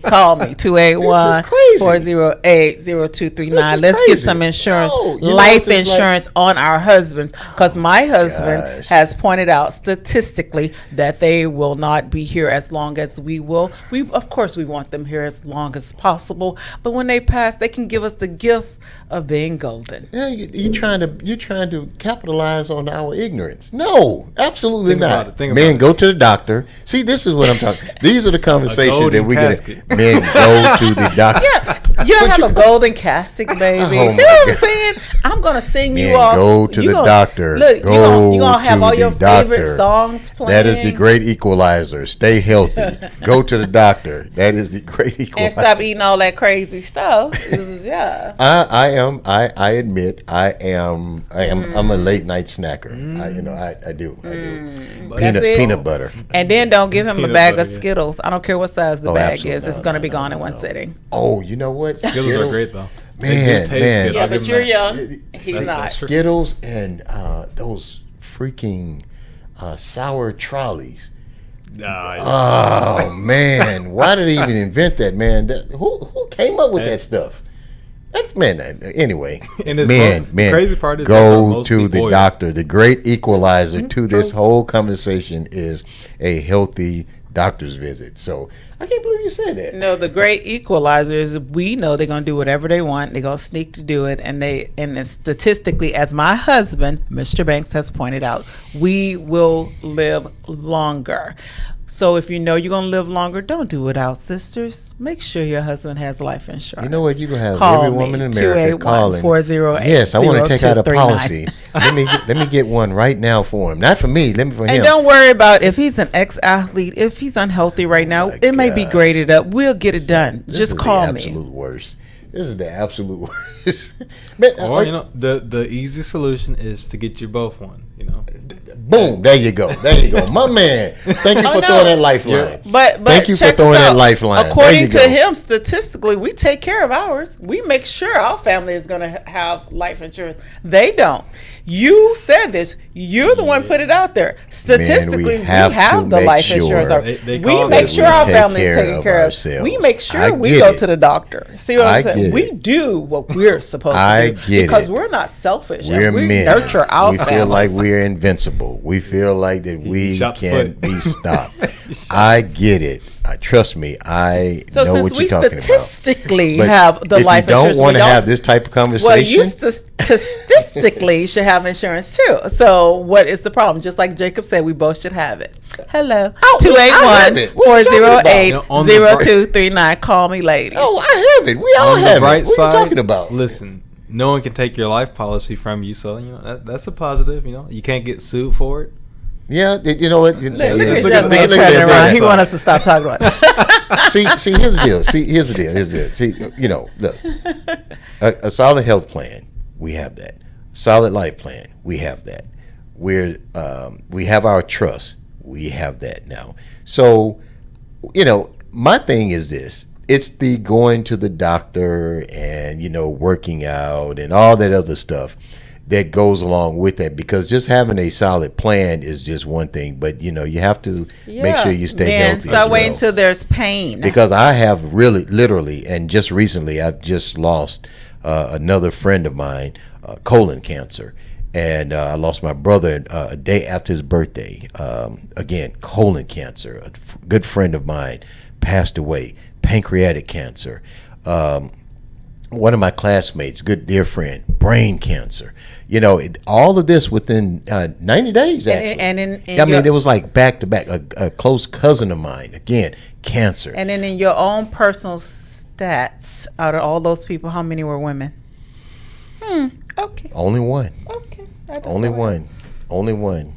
Speaker 6: 281-408-0239. Let's get some insurance,
Speaker 3: No, you know
Speaker 6: life
Speaker 3: what this like-
Speaker 6: insurance on our husbands, because my husband
Speaker 3: gosh.
Speaker 6: has pointed out statistically that they will not be here as long as we will. Of course, we want them here as long as possible, but when they pass, they can give us the gift of being golden.
Speaker 3: Yeah, you're trying to capitalize on our ignorance. No, absolutely
Speaker 1: Think about
Speaker 3: not.
Speaker 1: it, think
Speaker 3: Men,
Speaker 1: about
Speaker 3: go to the doctor. See, this is what I'm talking. These are the conversations that
Speaker 1: golden
Speaker 3: we get.
Speaker 1: casket.
Speaker 3: Men, go to the doctor.
Speaker 6: You don't have a golden casket, baby.
Speaker 3: Oh,
Speaker 6: See
Speaker 3: my
Speaker 6: what I'm
Speaker 3: God.
Speaker 6: saying? I'm gonna sing
Speaker 3: Man,
Speaker 6: you off.
Speaker 3: go to
Speaker 6: You
Speaker 3: the
Speaker 6: gonna-
Speaker 3: doctor.
Speaker 6: Look,
Speaker 3: Go
Speaker 6: you gonna have
Speaker 3: to
Speaker 6: all your
Speaker 3: the doctor.
Speaker 6: favorite songs playing.
Speaker 3: That is the great equalizer. Stay healthy. Go to the doctor. That is the great
Speaker 6: And
Speaker 3: equalizer.
Speaker 6: stop eating all that crazy stuff. Yeah.
Speaker 3: I admit I'm a late night snacker. I do.
Speaker 6: That's it.
Speaker 3: Peanut butter.
Speaker 6: And then don't give him a
Speaker 1: Peanut
Speaker 6: bag
Speaker 1: butter,
Speaker 6: of
Speaker 1: yeah.
Speaker 6: Skittles. I don't care what size the
Speaker 3: Oh,
Speaker 6: bag
Speaker 3: absolutely.
Speaker 6: is. It's
Speaker 3: No,
Speaker 6: gonna
Speaker 3: no,
Speaker 6: be
Speaker 3: no,
Speaker 6: gone
Speaker 3: no,
Speaker 6: in one
Speaker 3: no.
Speaker 6: sitting.
Speaker 3: Oh, you know what?
Speaker 1: Skittles are great though. They do
Speaker 3: Man,
Speaker 1: taste
Speaker 3: man.
Speaker 1: good.
Speaker 6: Yeah,
Speaker 1: I'll
Speaker 6: but
Speaker 1: give
Speaker 6: you're
Speaker 1: them that.
Speaker 6: young. He's
Speaker 1: That's
Speaker 6: not.
Speaker 1: true.
Speaker 3: Skittles and those freaking sour trolleys. Oh man, why did they even invent that, man? Who came up with that stuff? Anyway,
Speaker 1: And it's
Speaker 3: man,
Speaker 1: both- the crazy part is they're
Speaker 3: go
Speaker 1: mostly
Speaker 3: to the
Speaker 1: boiled.
Speaker 3: doctor. The great equalizer to this whole conversation is a healthy doctor's visit. So I can't believe you said that.
Speaker 6: No, the great equalizer is we know they're gonna do whatever they want. They're gonna sneak to do it, and it's statistically, as my husband, Mr. Banks, has pointed out, we will live longer. So if you know you're gonna live longer, don't do it out, sisters. Make sure your husband has life insurance.
Speaker 3: You know what? You're going to have
Speaker 6: Call
Speaker 3: every
Speaker 6: me,
Speaker 3: woman in America calling.
Speaker 6: 281-408-0239.
Speaker 3: Yes, I want to take out a policy. let me get one right now for him. Not for me. Let me for him.
Speaker 6: And don't worry about if he's an ex-athlete, if he's unhealthy right now,
Speaker 3: my
Speaker 6: it may be
Speaker 3: gosh.
Speaker 6: graded up. We'll get it done.
Speaker 3: This
Speaker 6: Just
Speaker 3: is
Speaker 6: call
Speaker 3: the
Speaker 6: me.
Speaker 3: absolute worst. This is the absolute worst. Man,
Speaker 1: Or the easy solution is to get you both one.
Speaker 3: Boom. There you go. There you go. My man. Thank you for
Speaker 6: no.
Speaker 3: throwing that lifeline.
Speaker 6: But
Speaker 3: Thank you for
Speaker 6: check
Speaker 3: throwing
Speaker 6: this
Speaker 3: that
Speaker 6: out.
Speaker 3: lifeline. There
Speaker 6: According
Speaker 3: you
Speaker 6: to
Speaker 3: go.
Speaker 6: him, statistically, we take care of ours. We make sure our family is going to have life insurance. They don't. You said this. You're the one put it out there. Statistically, we
Speaker 3: have
Speaker 6: have
Speaker 3: to
Speaker 6: the
Speaker 3: make
Speaker 6: life
Speaker 3: sure
Speaker 6: insurance.
Speaker 1: They
Speaker 6: We
Speaker 1: call
Speaker 6: make
Speaker 1: it-
Speaker 6: sure
Speaker 3: we
Speaker 6: our
Speaker 3: take
Speaker 6: family is
Speaker 3: care
Speaker 6: taken
Speaker 3: of
Speaker 6: care of.
Speaker 3: ourselves.
Speaker 6: We make
Speaker 3: I
Speaker 6: sure we
Speaker 3: get
Speaker 6: go
Speaker 3: it.
Speaker 6: to the doctor. See what
Speaker 3: I
Speaker 6: I'm saying?
Speaker 3: get
Speaker 6: We
Speaker 3: it.
Speaker 6: do what we're supposed
Speaker 3: I
Speaker 6: to do
Speaker 3: get
Speaker 6: because
Speaker 3: it.
Speaker 6: we're not selfish.
Speaker 3: We're
Speaker 6: and we
Speaker 3: men.
Speaker 6: nurture our
Speaker 3: we
Speaker 6: families.
Speaker 3: feel like we're invincible. We feel like that we
Speaker 1: shot the
Speaker 3: can
Speaker 1: foot.
Speaker 3: be stopped. I get it. Trust me. I
Speaker 6: So
Speaker 3: know
Speaker 6: since
Speaker 3: what
Speaker 6: we
Speaker 3: you're talking about.
Speaker 6: statistically
Speaker 3: But
Speaker 6: have the
Speaker 3: if
Speaker 6: life
Speaker 3: you don't
Speaker 6: insurance,
Speaker 3: want to
Speaker 6: we
Speaker 3: have
Speaker 6: also-
Speaker 3: this type of
Speaker 6: well,
Speaker 3: conversation,
Speaker 6: you statistically should have insurance too. So what is the problem? Just like Jacob said, we both should have it. Hello,
Speaker 3: I have it. What are you talking about?
Speaker 6: 281-408-0239. Call me, ladies.
Speaker 3: oh, I have it. We all
Speaker 1: On
Speaker 3: have
Speaker 1: the bright
Speaker 3: it. What
Speaker 1: side,
Speaker 3: are you talking about?
Speaker 1: Listen, no one can take your life policy from you, so that's a positive. You can't get sued for it.
Speaker 3: Yeah, you know what?
Speaker 6: Look
Speaker 3: Yeah,
Speaker 6: at
Speaker 3: look
Speaker 6: this
Speaker 3: at
Speaker 6: young man
Speaker 3: that.
Speaker 6: turning
Speaker 3: Look at
Speaker 6: around.
Speaker 3: that.
Speaker 6: He wants us to stop talking about it.
Speaker 3: See, here's the deal. Here's the deal. See, look, a solid health plan, we have that. Solid life plan, we have that. We have our trust, we have that now. So, my thing is this: it's the going to the doctor and working out and all that other stuff that goes along with that, because just having a solid plan is just one thing, but you have to make sure you stay
Speaker 6: Man,
Speaker 3: healthy.
Speaker 6: start
Speaker 3: as
Speaker 6: waiting
Speaker 3: well.
Speaker 6: till there's pain.
Speaker 3: Because I have really, literally, and just recently, I've just lost another friend of mine, colon cancer. And I lost my brother a day after his birthday. Again, colon cancer. A good friend of mine passed away. Pancreatic cancer. One of my classmates, good dear friend, brain cancer. All of this within 90 days, actually.
Speaker 6: And in
Speaker 3: it was like back to back. A close cousin of mine, again, cancer.
Speaker 6: And then in your own personal stats, out of all those people, how many were women? Okay.
Speaker 3: Only one.
Speaker 6: Okay.
Speaker 3: Only one. Only one.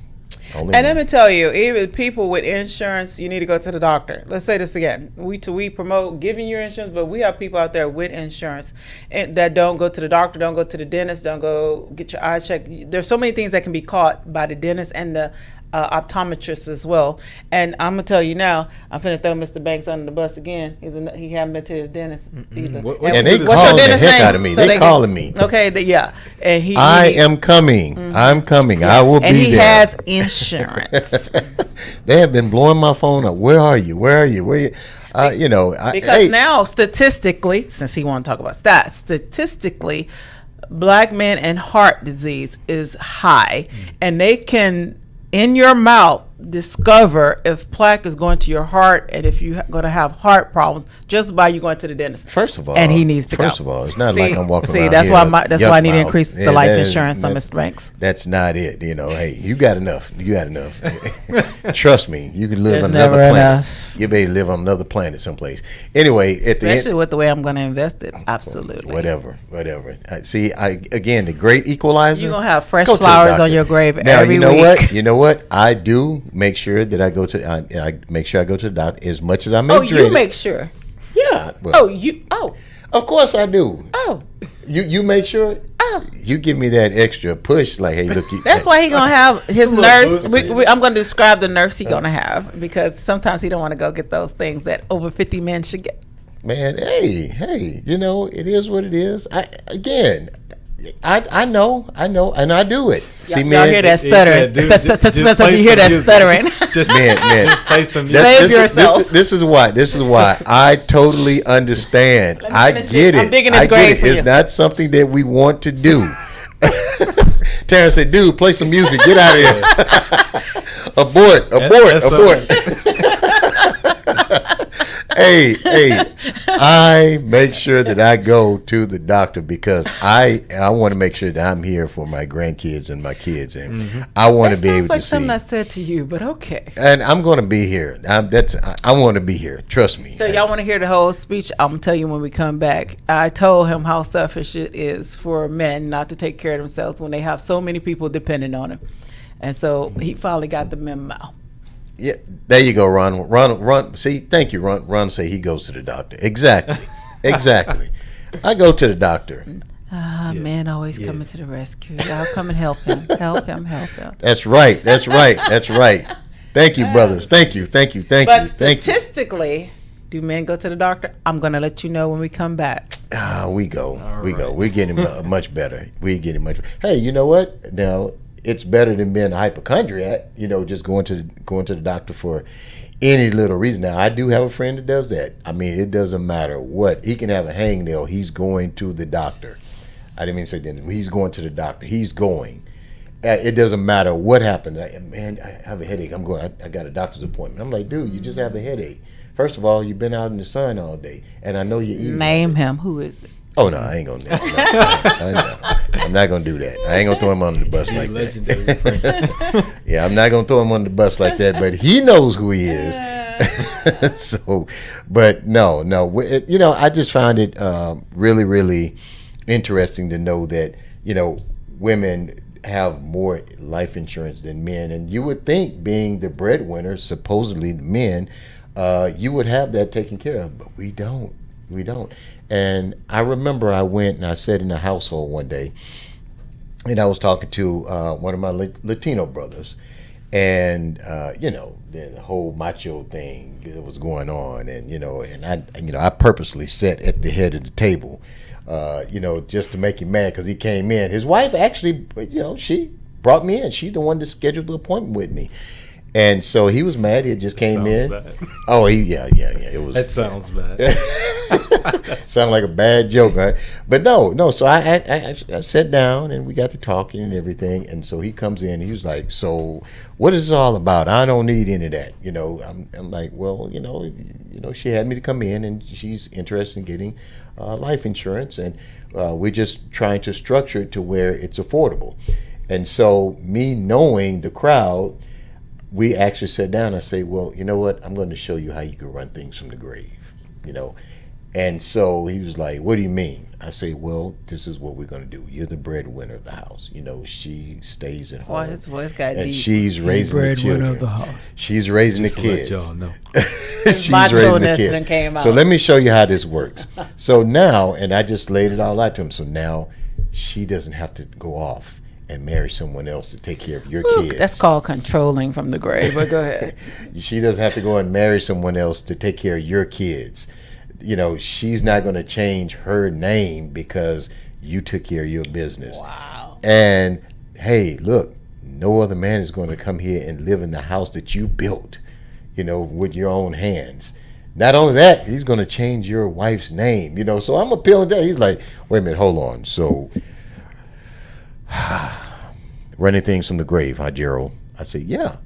Speaker 3: Only
Speaker 6: And
Speaker 3: one.
Speaker 6: let me tell you, even people with insurance, you need to go to the doctor. Let's say this again. We promote giving you insurance, but we have people out there with insurance and that don't go to the doctor, don't go to the dentist, don't go get your eye checked. There's so many things that can be caught by the dentist and the optometrist as well. And I'm gonna tell you now, I'm finna throw Mr. Banks under the bus again. He haven't been to his dentist either.
Speaker 3: And they
Speaker 6: what's your
Speaker 3: calling the
Speaker 6: dentist
Speaker 3: heck
Speaker 6: name?
Speaker 3: out of me.
Speaker 6: So
Speaker 3: They calling me.
Speaker 6: Okay, yeah. And
Speaker 3: I am coming. I'm coming. I will
Speaker 6: and
Speaker 3: be
Speaker 6: he
Speaker 3: there.
Speaker 6: has insurance.
Speaker 3: They have been blowing my phone up. Where are you? Where are you? Where you?
Speaker 6: Because now, statistically, since he want to talk about stats, statistically, black men and heart disease is high, and they can, in your mouth, discover if plaque is going to your heart and if you're going to have heart problems just by you going to the dentist.
Speaker 3: First of all,
Speaker 6: and he needs to go.
Speaker 3: First of all, it's not like I'm walking around
Speaker 6: that's
Speaker 3: here
Speaker 6: why that's why I need to
Speaker 3: yuck
Speaker 6: increase
Speaker 3: mouth.
Speaker 6: the life
Speaker 3: that-
Speaker 6: insurance on
Speaker 3: that-
Speaker 6: Mr. Banks.
Speaker 3: That's not it. Hey, you got enough. You got enough. Trust me, you can live
Speaker 6: There's
Speaker 3: on another
Speaker 6: never
Speaker 3: planet.
Speaker 6: enough.
Speaker 3: You may live on another planet someplace. Anyway, at the end,
Speaker 6: Especially with the way I'm going to invest it. Absolutely.
Speaker 3: whatever. Again, the great equalizer.
Speaker 6: You're going to have fresh
Speaker 3: Go to the
Speaker 6: flowers
Speaker 3: doctor.
Speaker 6: on your grave
Speaker 3: Now,
Speaker 6: every
Speaker 3: you know
Speaker 6: week.
Speaker 3: what? You know what? I do make sure that I go to. I make sure I go to the doctor as much as I may.
Speaker 6: Oh, you make sure.
Speaker 3: Yeah. Well, of course I do.
Speaker 6: Oh.
Speaker 3: You make sure.
Speaker 6: Oh.
Speaker 3: You give me that extra push, like, hey, look.
Speaker 6: That's why he gonna have his
Speaker 1: Little
Speaker 6: nurse.
Speaker 1: boost.
Speaker 6: I'm gonna describe the nurse he gonna have because sometimes he don't want to go get those things that over 50 men should get.
Speaker 3: Man, hey, it is what it is. I know, and I do it. See,
Speaker 6: Y'all
Speaker 3: man,
Speaker 6: hear that
Speaker 1: He
Speaker 6: stuttering?
Speaker 1: said, "Just
Speaker 6: You
Speaker 1: play
Speaker 6: hear
Speaker 1: some
Speaker 6: that
Speaker 1: music."
Speaker 6: stuttering?
Speaker 1: Just
Speaker 3: man.
Speaker 1: play some music.
Speaker 6: Save
Speaker 3: This is-
Speaker 6: yourself.
Speaker 3: This is why I totally understand.
Speaker 6: Let me
Speaker 3: I
Speaker 6: finish
Speaker 3: get
Speaker 6: this.
Speaker 3: it.
Speaker 6: I'm digging
Speaker 3: I
Speaker 6: this
Speaker 3: get
Speaker 6: grave
Speaker 3: it.
Speaker 6: for
Speaker 3: It's
Speaker 6: you.
Speaker 3: not something that we want to do. Terrence said, "Dude, play some music. Get out of here. abort. Hey, I make sure that I go to the doctor because I want to make sure that I'm here for my grandkids and my kids, and I want to be able
Speaker 6: Sounds like
Speaker 3: to see.
Speaker 6: something I said to you, but okay.
Speaker 3: And I'm going to be here. I want to be here. Trust me.
Speaker 6: So y'all want to hear the whole speech? I'm gonna tell you when we come back. I told him how selfish it is for men not to take care of themselves when they have so many people depending on them, and so he finally got the memo.
Speaker 3: Yeah, there you go, Ron. Ron. See, thank you, Ron. Ron say he goes to the doctor. Exactly. I go to the doctor.
Speaker 6: My man always coming to the rescue. Y'all come and help him. Help him.
Speaker 3: That's right. That's right. That's right. Thank you, brothers. Thank you.
Speaker 6: But
Speaker 3: Thank you.
Speaker 6: statistically, do men go to the doctor? I'm going to let you know when we come back.
Speaker 3: We go. We
Speaker 1: right.
Speaker 3: go. We're getting much better. We're getting much. Hey, you know what? Now it's better than being a hypochondriac. Just going to the doctor for any little reason. Now I do have a friend that does that. I mean, it doesn't matter what. He can have a hangnail. He's going to the doctor. I didn't mean to say that. He's going to the doctor. He's going. It doesn't matter what happened. Man, I have a headache. I'm going. I got a doctor's appointment. I'm like, dude, you just have a headache. First of all, you've been out in the sun all day, and I know you eat.
Speaker 6: Name him. Who is it?
Speaker 3: Oh no, I ain't gonna. I'm not gonna do that. I ain't gonna throw him under the bus like that. Yeah, I'm not gonna throw him under the bus like that. But he knows who he is. So, but no. I just found it really, really interesting to know that women have more life insurance than men, and you would think, being the breadwinner, supposedly the men, you would have that taken care of, but we don't. And I remember I went and I sat in a household one day, and I was talking to one of my Latino brothers, and the whole macho thing that was going on, and I purposely sat at the head of the table, just to make him mad, because he came in. His wife actually, she brought me in. She's the one that scheduled the appointment with me. And so he was mad. He just came in.
Speaker 1: Bad.
Speaker 3: Oh, yeah. It was.
Speaker 1: That sounds bad.
Speaker 3: Sound like a bad joke, right? But no. So I sat down and we got to talking and everything. And so he comes in. He was like, "So, what is this all about? I don't need any of that." I'm like, "Well, she had me to come in, and she's interested in getting life insurance, and we're just trying to structure it to where it's affordable." And so, me knowing the crowd, we actually sat down. I say, "Well, you know what? I'm going to show you how you can run things from the grave." And so he was like, "What do you mean?" I say, "Well, this is what we're going to do. You're the breadwinner of the house. She stays at home.
Speaker 6: Boy, his voice got
Speaker 3: and
Speaker 6: deep.
Speaker 3: she's raising the children.
Speaker 7: of the house.
Speaker 3: She's raising
Speaker 1: Just
Speaker 3: the
Speaker 1: to let
Speaker 3: kids.
Speaker 1: y'all know.
Speaker 3: She's raising the kids.
Speaker 6: Came out.
Speaker 3: So let me show you how this works. So now, and I just laid it all out to him. So now she doesn't have to go off and marry someone else to take care of your kids.
Speaker 6: That's called controlling from the grave. But go ahead.
Speaker 3: She doesn't have to go and marry someone else to take care of your kids. She's not going to change her name because you took care of your business.
Speaker 6: Wow.
Speaker 3: And hey, look, no other man is going to come here and live in the house that you built, with your own hands. Not only that, he's going to change your wife's name, So I'm appealing that. He's like, "Wait a minute, hold on. So running things from the grave, huh, Gerald?" I said, "Yeah."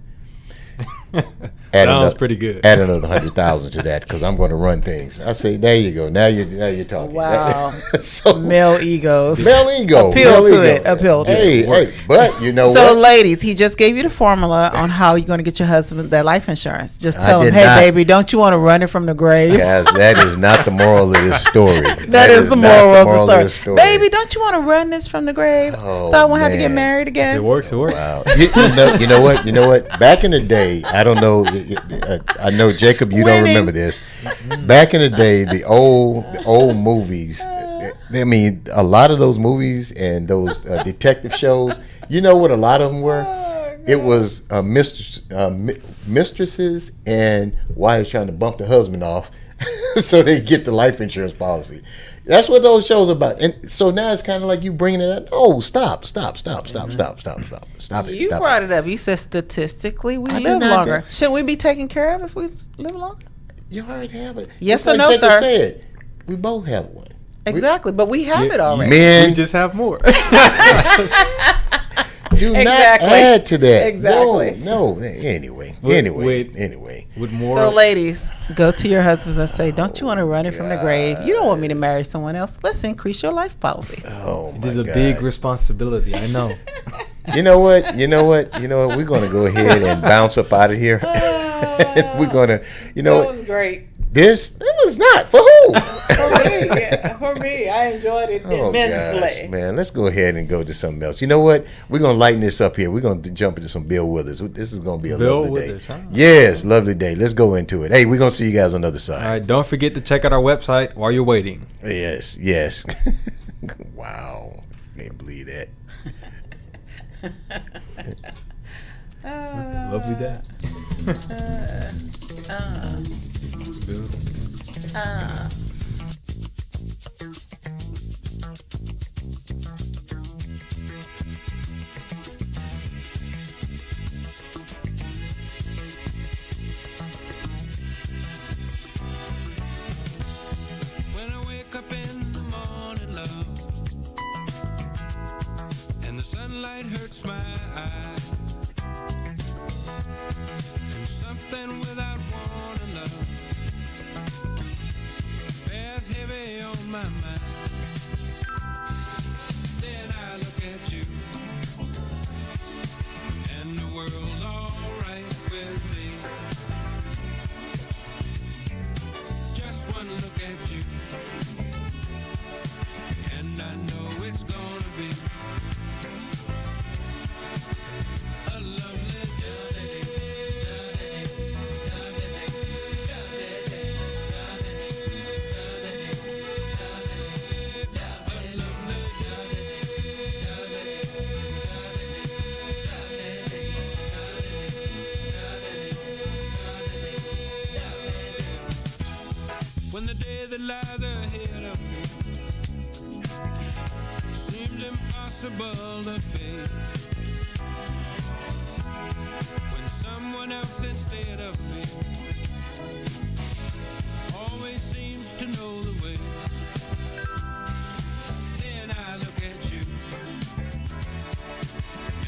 Speaker 1: Sounds pretty good.
Speaker 3: Add another 100,000 to that, because I'm going to run things. I say, there you go. Now you're talking.
Speaker 6: Wow.
Speaker 3: So
Speaker 6: Male egos.
Speaker 3: male ego.
Speaker 6: Appeal
Speaker 3: male
Speaker 6: to
Speaker 3: ego.
Speaker 6: it. Appeal to it.
Speaker 3: Hey, but you know
Speaker 6: So,
Speaker 3: what?
Speaker 6: ladies, he just gave you the formula on how you're going to get your husband that life insurance. Just tell
Speaker 3: I
Speaker 6: him,
Speaker 3: did
Speaker 6: "Hey,
Speaker 3: not.
Speaker 6: baby, don't you want to run it from the grave?"
Speaker 3: Guys, that is not the moral of this story.
Speaker 6: That is the
Speaker 3: not
Speaker 6: moral of the story.
Speaker 3: this
Speaker 6: Baby, don't you want to run this from the grave?
Speaker 3: Oh,
Speaker 6: So I won't have to get
Speaker 3: man.
Speaker 6: married
Speaker 1: It
Speaker 6: again.
Speaker 1: works. It works.
Speaker 3: Wow. You know what? Back in the day, I don't know. I know, Jacob, you don't
Speaker 6: Winning.
Speaker 3: remember this. Back in the day, the old movies. I mean, a lot of those movies and those detective shows. You know what? A lot of them were. It was mistresses and wives trying to bump the husband off so they get the life insurance policy. That's what those shows are about. And so now it's kind of like you bringing it up. Oh, stop it.
Speaker 6: You brought it up. You said statistically we
Speaker 3: I did
Speaker 6: live
Speaker 3: not
Speaker 6: longer.
Speaker 3: think-
Speaker 6: Shouldn't we be taken care of if we live longer?
Speaker 3: You already have it.
Speaker 6: Yes
Speaker 3: It's
Speaker 6: or
Speaker 3: like
Speaker 6: no,
Speaker 3: Jacob
Speaker 6: sir?
Speaker 3: said, we both have one.
Speaker 6: Exactly, but we have it already.
Speaker 3: Men,
Speaker 1: We just have more.
Speaker 3: do not
Speaker 6: Exactly.
Speaker 3: add to that.
Speaker 6: Exactly.
Speaker 3: No. Anyway.
Speaker 1: With more.
Speaker 6: So, ladies, go to your husbands and say, "Don't you want to run it from the grave? You don't want me to marry someone else. Let's increase your life policy."
Speaker 3: Oh my
Speaker 1: It is a
Speaker 3: God.
Speaker 1: big responsibility. I know.
Speaker 3: You know what? We're gonna go ahead and bounce up out of here. We're gonna,
Speaker 6: That was great.
Speaker 3: it was not for who?
Speaker 6: For me, I enjoyed it
Speaker 3: Oh gosh, man, let's go ahead and go to something else. You know what? We're gonna lighten this up here. We're gonna jump into some Bill Withers. This is gonna be a
Speaker 1: Bill
Speaker 3: lovely
Speaker 1: Withers,
Speaker 3: day.
Speaker 1: huh?
Speaker 3: Yes, lovely day. Let's go into it. Hey, we're gonna see you guys on the other side.
Speaker 1: All right. Don't forget to check out our website while you're waiting.
Speaker 3: Yes. Wow. Can't believe that.
Speaker 1: Lovely dad.
Speaker 7: When I wake up in the morning, love, and the sunlight hurts my eyes, and something without warning, love, bears heavy on my mind. Then I look at you, and the world's alright with me. Just one look at you, and I know it's gonna be a lovely day. When the day that lies ahead of me seems impossible to face, when someone else instead of me always seems to know the way, then I look at you,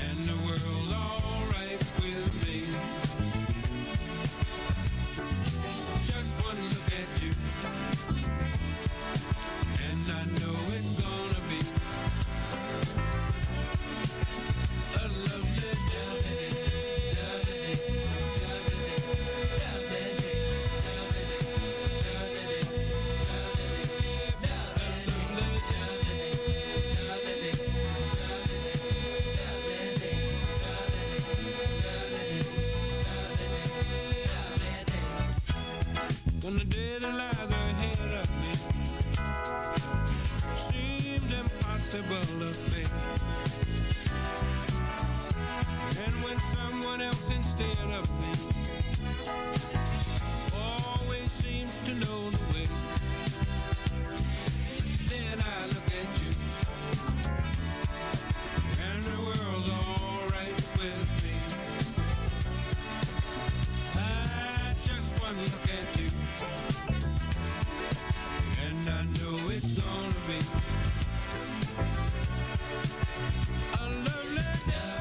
Speaker 7: and the world's alright with me. Just one look at you, and I know it's gonna be a lovely day. When the day that lies ahead of me seems impossible to face, and when someone else instead of me always seems to know the way, then I look at you, and the world's alright with me. I just one look at you, and I know it's gonna be a lovely day.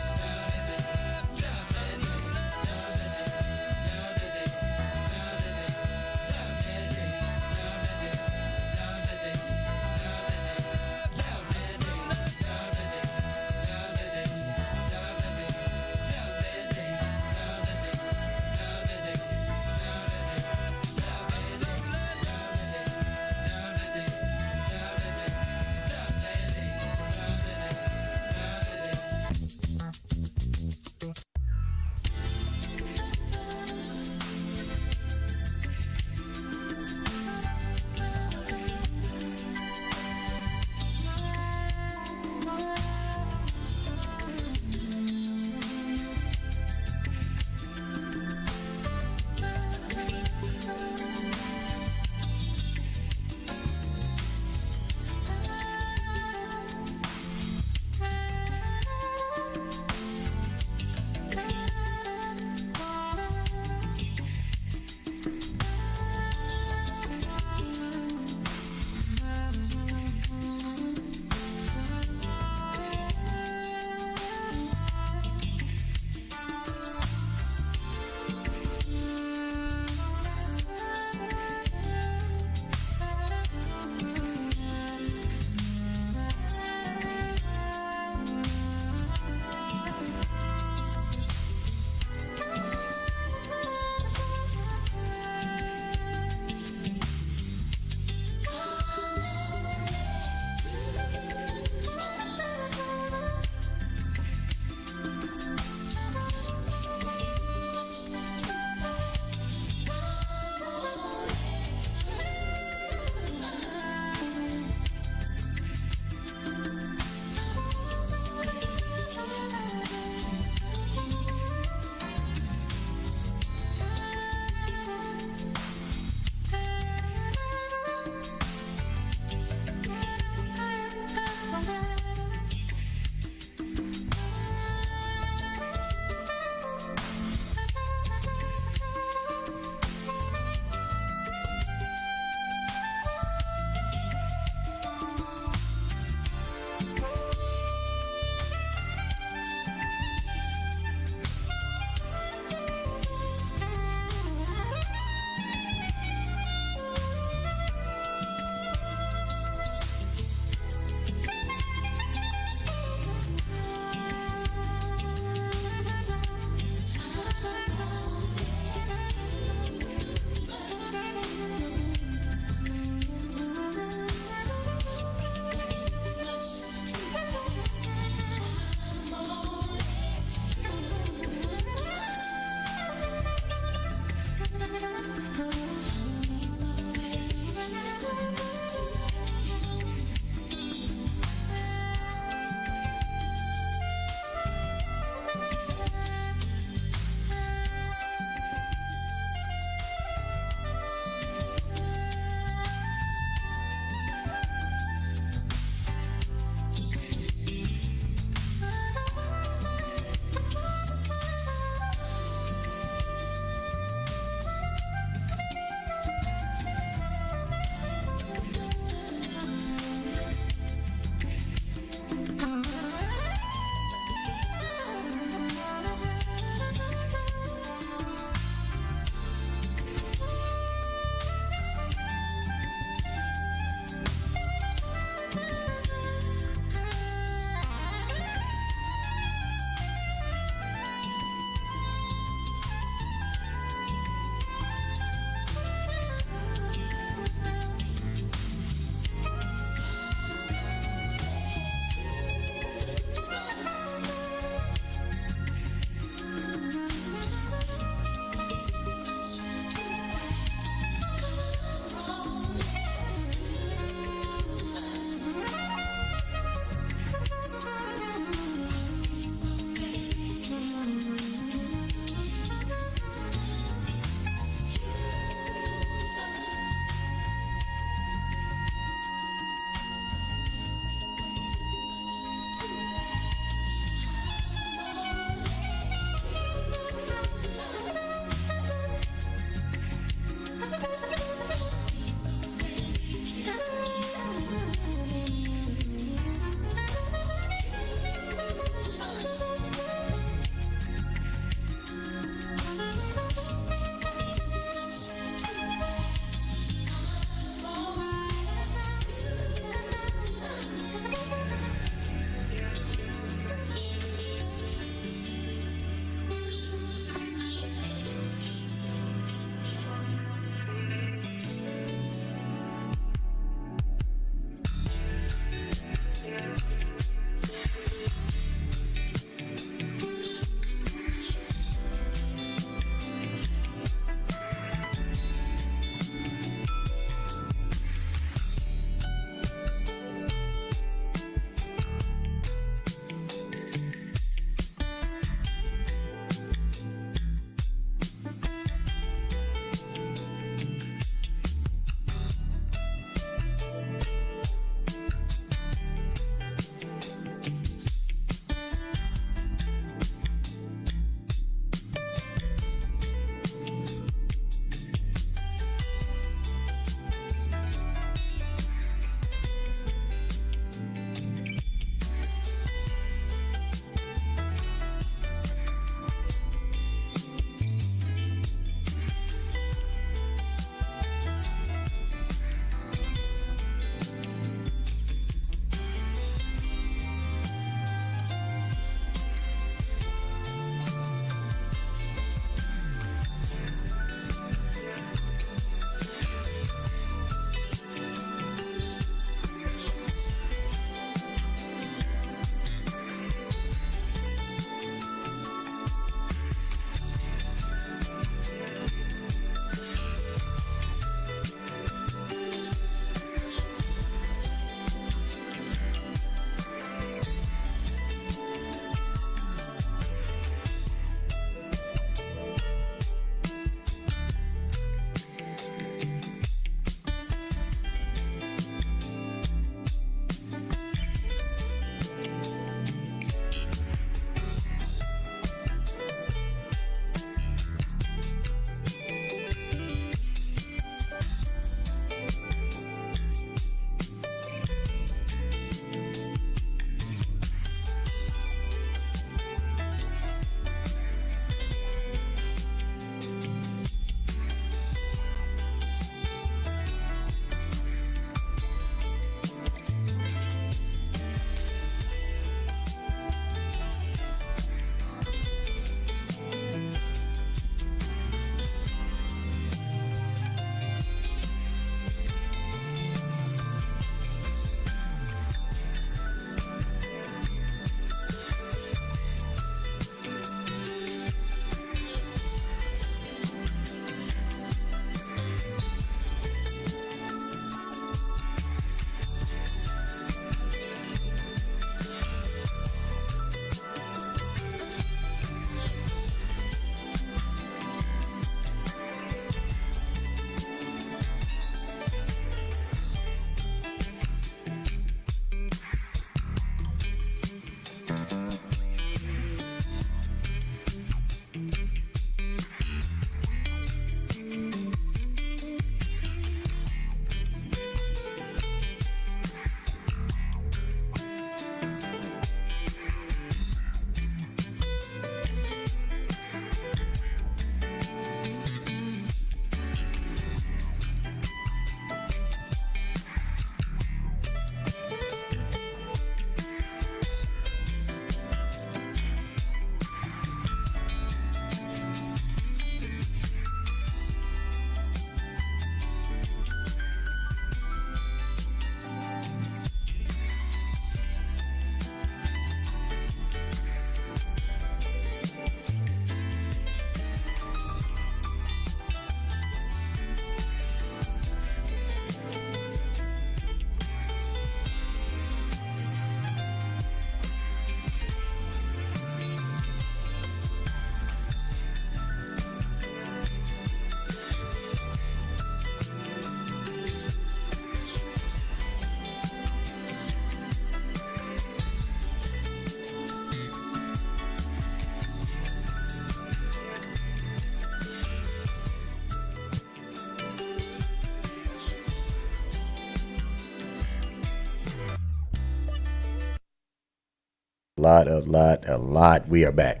Speaker 3: A lot. We are back.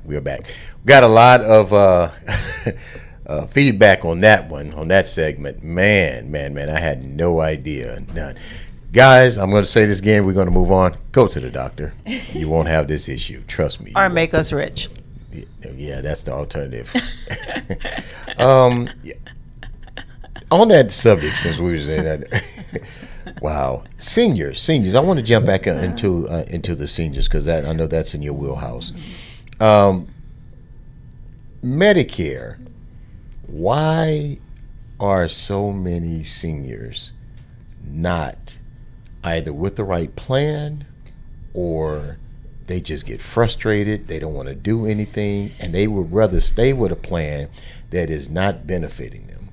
Speaker 3: Got a lot of feedback on that one, on that segment. Man, I had no idea. None. Guys, I'm going to say this again. We're going to move on. Go to the doctor. You won't have this issue. Trust me.
Speaker 6: Or make us rich.
Speaker 3: Yeah, that's the alternative. Yeah. On that subject, since we was in that, wow, seniors. I want to jump back into the seniors because I know that's in your wheelhouse. Medicare. Why are so many seniors not either with the right plan, or they just get frustrated, they don't want to do anything, and they would rather stay with a plan that is not benefiting them?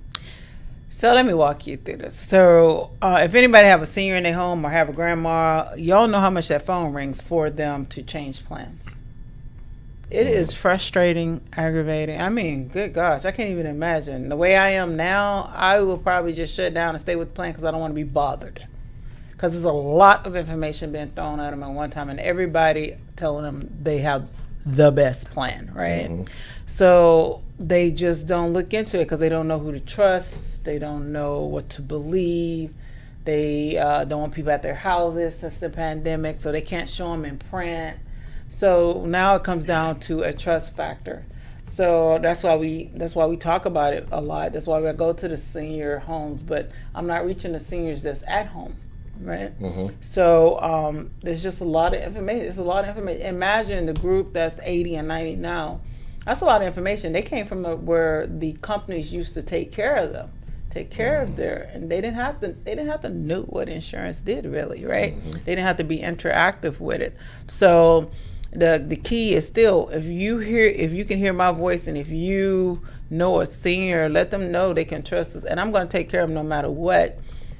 Speaker 6: So let me walk you through this. So if anybody have a senior in their home or have a grandma, y'all know how much that phone rings for them to change plans. It is frustrating, aggravating. I mean, good gosh, I can't even imagine. The way I am now, I will probably just shut down and stay with the plan because I don't want to be bothered. Because there's a lot of information being thrown at them at one time, and everybody telling them they have the best plan, right? Mm-hmm. So they just don't look into it because they don't know who to trust. They don't know what to believe. They don't want people at their houses since the pandemic, so they can't show them in print. So now it comes down to a trust factor. So that's why we talk about it a lot. That's why we go to the senior homes, but I'm not reaching the seniors that's at home, right? Mm-hmm. So there's just a lot of information. It's a lot of information. Imagine the group that's 80 and 90 now. That's a lot of information. They came from where the companies used to take care of them, and they didn't have to know what insurance did really, right? Mm-hmm. They didn't have to be interactive with it. So the key is still, if you can hear my voice, and if you know a senior, let them know they can trust us, and I'm going to take care of them no matter what.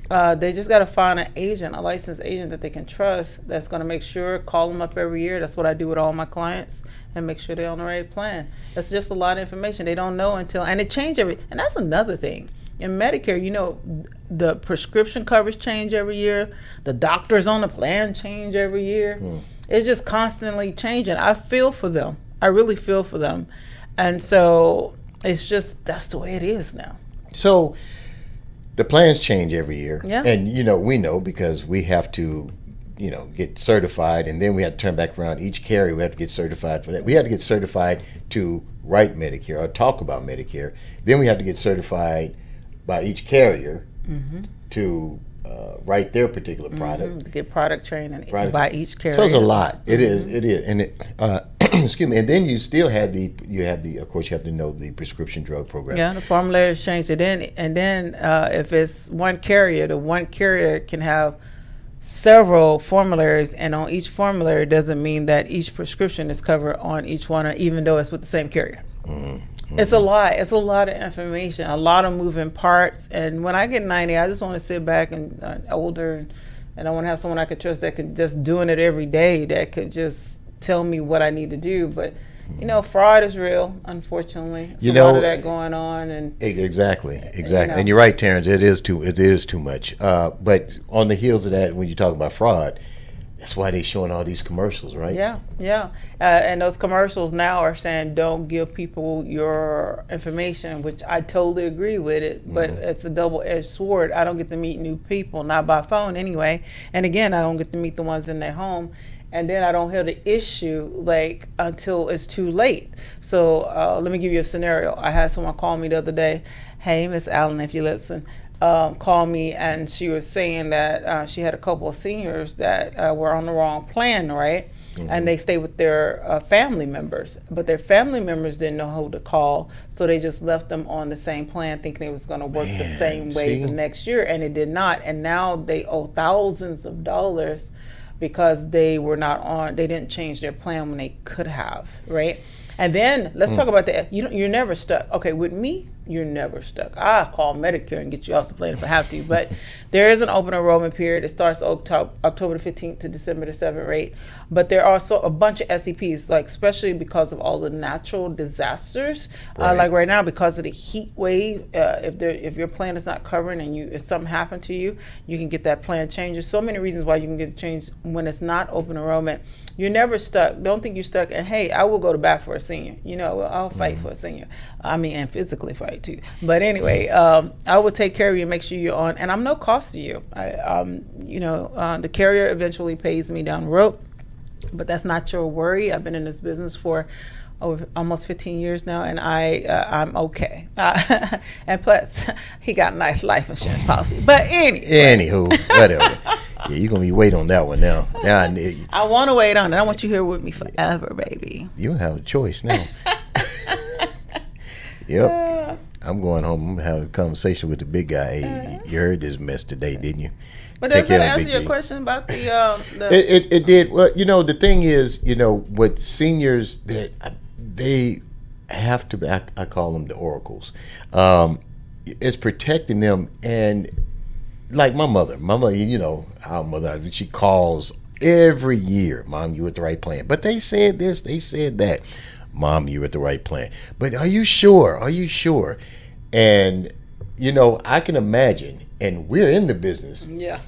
Speaker 6: They just got to find an agent, a licensed agent that they can trust, that's going to make sure, call them up every year. That's what I do with all my clients, and make sure they're on the right plan. That's just a lot of information they don't know and it changes and that's another thing. In Medicare, the prescription coverage change every year. The doctors on the plan change every year. It's just constantly changing. I feel for them. I really feel for them. And so it's just, that's the way it is now.
Speaker 3: So the plans change every year.
Speaker 6: Yeah.
Speaker 3: And, we know because we have to, get certified, and then we have to turn back around. Each carrier, we have to get certified for that. We have to get certified to write Medicare or talk about Medicare. Then we have to get certified by each carrier to write their particular product.
Speaker 6: To get product training by each carrier.
Speaker 3: So it's a lot. It is. And excuse me. And then you still have of course, you have to know the prescription drug program.
Speaker 6: Yeah, the formulary is changed. And then if it's one carrier, the one carrier can have several formularies, and on each formulary doesn't mean that each prescription is covered on each one, even though it's with the same carrier. It's a lot. It's a lot of information, a lot of moving parts. And when I get 90, I just want to sit back and older, and I want to have someone I could trust that could just doing it every day, that could just tell me what I need to do. But fraud is real, unfortunately. There's a lot of that going on, and
Speaker 3: exactly. And you're right, Terrence. It is too much. But on the heels of that, when you talk about fraud, that's why they're showing all these commercials, right?
Speaker 6: Yeah. And those commercials now are saying don't give people your information, which I totally agree with it, but it's a double-edged sword. I don't get to meet new people, not by phone anyway. And again, I don't get to meet the ones in their home. And then I don't hear the issue until it's too late. So let me give you a scenario. I had someone call me the other day. Hey, Miss Allen, if you listen. Called me, and she was saying that she had a couple of seniors that were on the wrong plan, right? And they stayed with their family members, but their family members didn't know who to call, so they just left them on the same plan, thinking it was going to work the same way the next year, and it did not. And now they owe thousands of dollars because they didn't change their plan when they could have, right? And then let's talk about that. You're never stuck. Okay, with me, you're never stuck. I call Medicare and get you off the plane if I have to. But there is an open enrollment period. It starts October the 15th to December the 7th rate. But there are also a bunch of SEPs, like especially because of all the natural disasters. Like right now, because of the heat wave, if your plan is not covering and if something happened to you, you can get that plan changed. There's so many reasons why you can get it changed when it's not open enrollment. You're never stuck. Don't think you're stuck. And hey, I will go to bat for a senior. I'll fight for a senior. I mean, and physically fight too. But anyway, I will take care of you and make sure you're on. And I'm no cost to you. The carrier eventually pays me down the road, but that's not your worry. I've been in this business for over almost 15 years now, and I'm okay. And plus, he got a nice life insurance policy. But
Speaker 3: Anywho, whatever. Yeah, you're gonna be waiting on that one now.
Speaker 6: I want to wait on it. I want you here with me forever, baby.
Speaker 3: You don't have a choice now. Yep. I'm going home. I'm gonna have a conversation with the big guy. Hey, you heard this mess today, didn't you?
Speaker 6: But does that answer your question about the?
Speaker 3: It did. Well, the thing is, what seniors they have to. I call them the oracles. It's protecting them, and like my mother, our mother, she calls every year. Mom, you at the right plan. But they said this, they said that. Mom, you're at the right plan. But are you sure? Are you sure? And, I can imagine, and we're in the business.
Speaker 6: Yeah.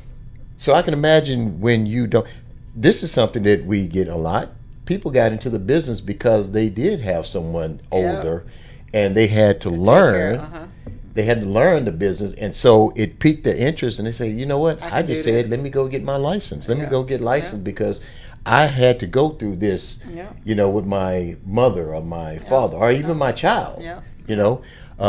Speaker 3: So I can imagine when you don't. This is something that we get a lot. People got into the business because they did have someone older and they had to learn. They had to learn the business. And so it piqued their interest. And they say, you know what? I just said, let me go get my license. Let me go get licensed because I had to go through this, with my mother or my father or even my child,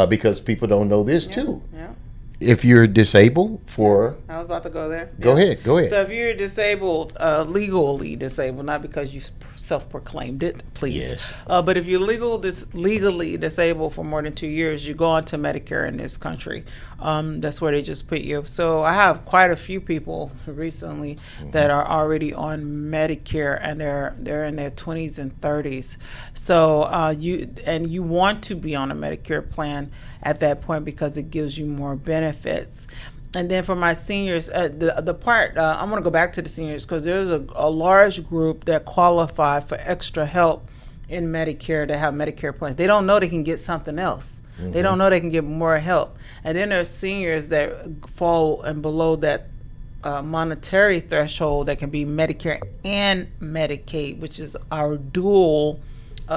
Speaker 3: because people don't know this too. Yeah. If you're disabled I
Speaker 6: was about to go there.
Speaker 3: Go ahead.
Speaker 6: So if you're disabled, legally disabled, not because you self-proclaimed it, please.
Speaker 3: Yes.
Speaker 6: But if you're legally disabled for more than 2 years, you go on to Medicare in this country. That's where they just put you. So I have quite a few people recently that are already on Medicare, and they're in their 20s and 30s. So you want to be on a Medicare plan at that point because it gives you more benefits. And then for my seniors, the part, I'm going to go back to the seniors because there's a large group that qualify for extra help in Medicare that have Medicare plans. They don't know they can get something else. They don't know they can get more help. And then there's seniors that fall and below that monetary threshold that can be Medicare and Medicaid, which is our dual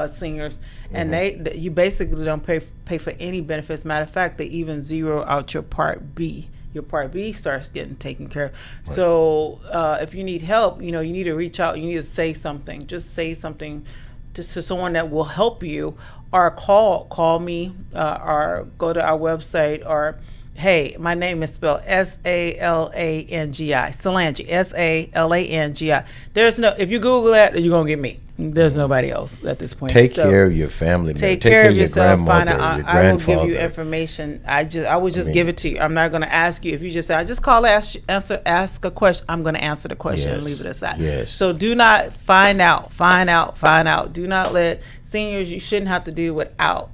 Speaker 6: seniors. And you basically don't pay for any benefits. Matter of fact, they even zero out your Part B. Your Part B starts getting taken care of. Right. So if you need help, you need to reach out. You need to say something. Just say something to someone that will help you, or call me, or go to our website, or hey, my name is spelled Salangi, Salangi, Salangi. If you Google that, you're gonna get me. There's nobody else at this point.
Speaker 3: Take care of your family.
Speaker 6: Take care of
Speaker 3: your
Speaker 6: yourself.
Speaker 3: grandmother, your grandfather.
Speaker 6: I will give you information. I would just give it to you. I'm not going to ask you. If you just say, I just call, ask a question, I'm going to answer the question and leave it aside.
Speaker 3: Yes.
Speaker 6: So do not find out. Do not let seniors. You shouldn't have to do without.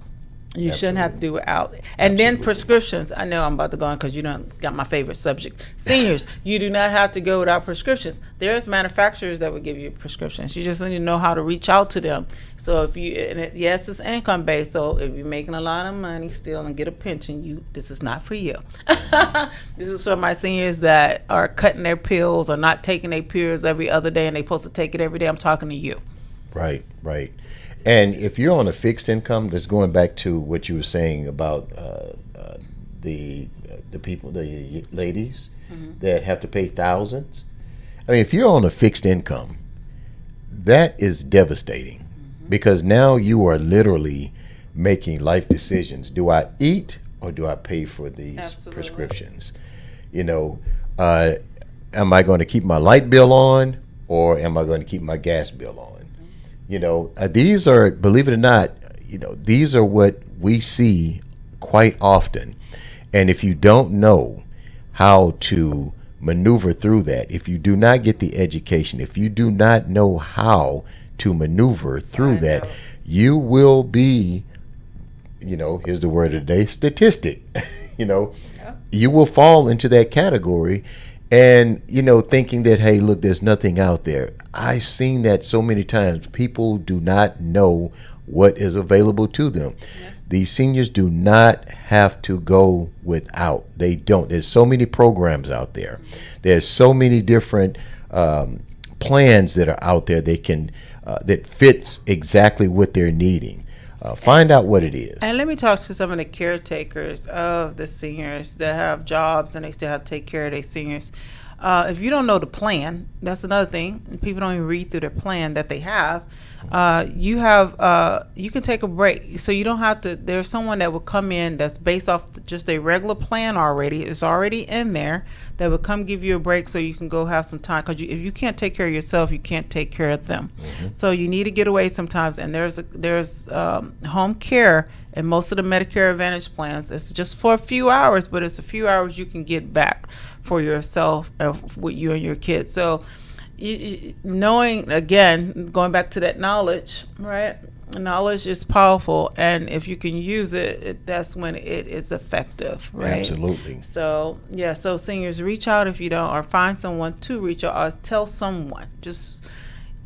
Speaker 6: You shouldn't have to do without. And then prescriptions. I know I'm about to go on because you don't got my favorite subject. Seniors, you do not have to go without prescriptions. There's manufacturers that will give you prescriptions. You just need to know how to reach out to them. So yes, it's income based. So if you're making a lot of money still and get a pension, this is not for you. This is for my seniors that are cutting their pills or not taking their pills every other day and they're supposed to take it every day. I'm talking to you.
Speaker 3: Right. And if you're on a fixed income, that's going back to what you were saying about the people, the ladies that have to pay thousands. I mean, if you're on a fixed income, that is devastating because now you are literally making life decisions. Do I eat or do I pay for these prescriptions? Am I going to keep my light bill on or am I going to keep my gas bill on? These are, believe it or not, these are what we see quite often. And if you don't know how to maneuver through that, if you do not get the education, if you do not know how to maneuver through
Speaker 6: I
Speaker 3: that.
Speaker 6: know.
Speaker 3: You will be, here's the word of the day, statistic. You will fall into that category and, thinking that, hey, look, there's nothing out there. I've seen that so many times. People do not know what is available to them. These seniors do not have to go without. They don't. There's so many programs out there. There's so many different plans that are out there that fits exactly what they're needing. Find out what it is.
Speaker 6: And let me talk to some of the caretakers of the seniors that have jobs and they still have to take care of their seniors. If you don't know the plan, that's another thing. People don't even read through the plan that they have. You can take a break, so you don't have to. There's someone that will come in that's based off just a regular plan already. It's already in there that will come give you a break so you can go have some time. Because if you can't take care of yourself, you can't take care of them. So you need to get away sometimes. And there's home care in most of the Medicare Advantage plans. It's just for a few hours, but it's a few hours you can get back for yourself with you and your kids. So knowing, again, going back to that knowledge, right? Knowledge is powerful, and if you can use it, that's when it is effective, right?
Speaker 3: Absolutely.
Speaker 6: So so seniors, reach out if you don't, or find someone to reach out, or tell someone,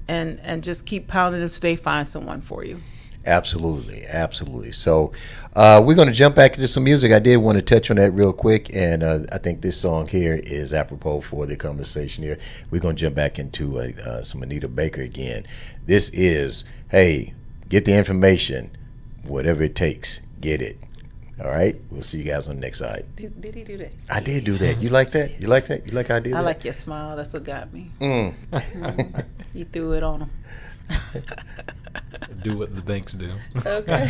Speaker 6: and just keep pounding until they find someone for you.
Speaker 3: Absolutely. So we're going to jump back into some music. I did want to touch on that real quick, and I think this song here is apropos for the conversation here. We're going to jump back into some Anita Baker again. This is, hey, get the information, whatever it takes, get it. All right? We'll see you guys on the next side.
Speaker 6: Did he do that?
Speaker 3: I did do that. You like that? You like that? You like how I did that?
Speaker 6: I like your smile. That's what got me. You threw it on him.
Speaker 1: Do what the banks do.
Speaker 6: Okay.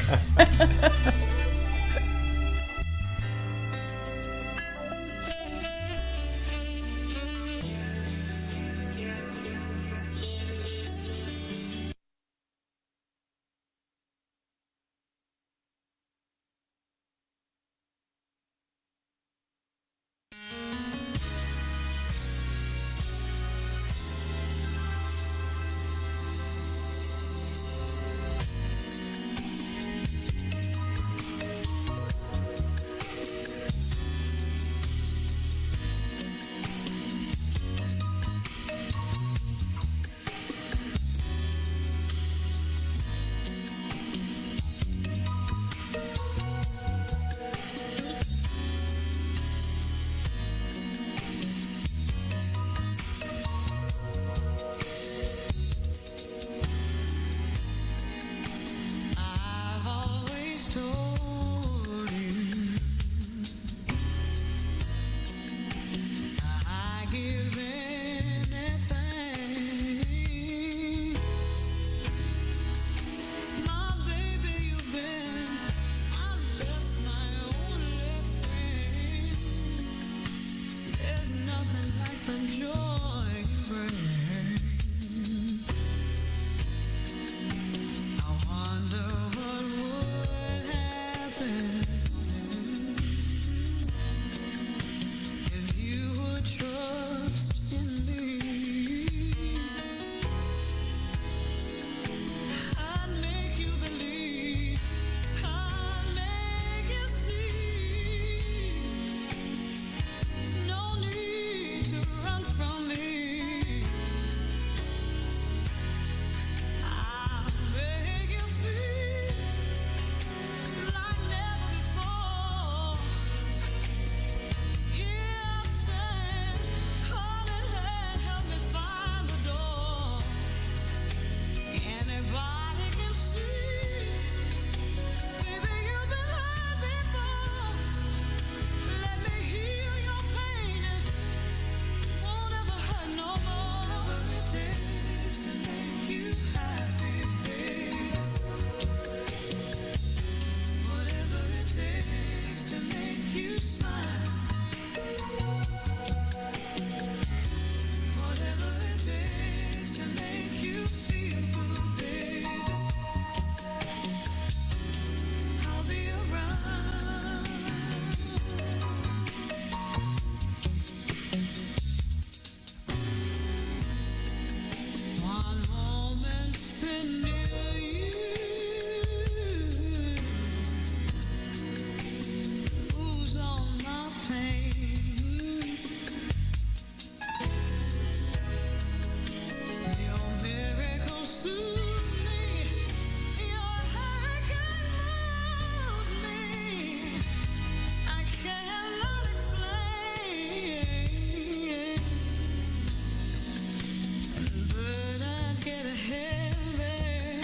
Speaker 7: been near you. Who's all my pain? Your miracle soothes me. Your hurricane moves me. I cannot explain. Birds get heavy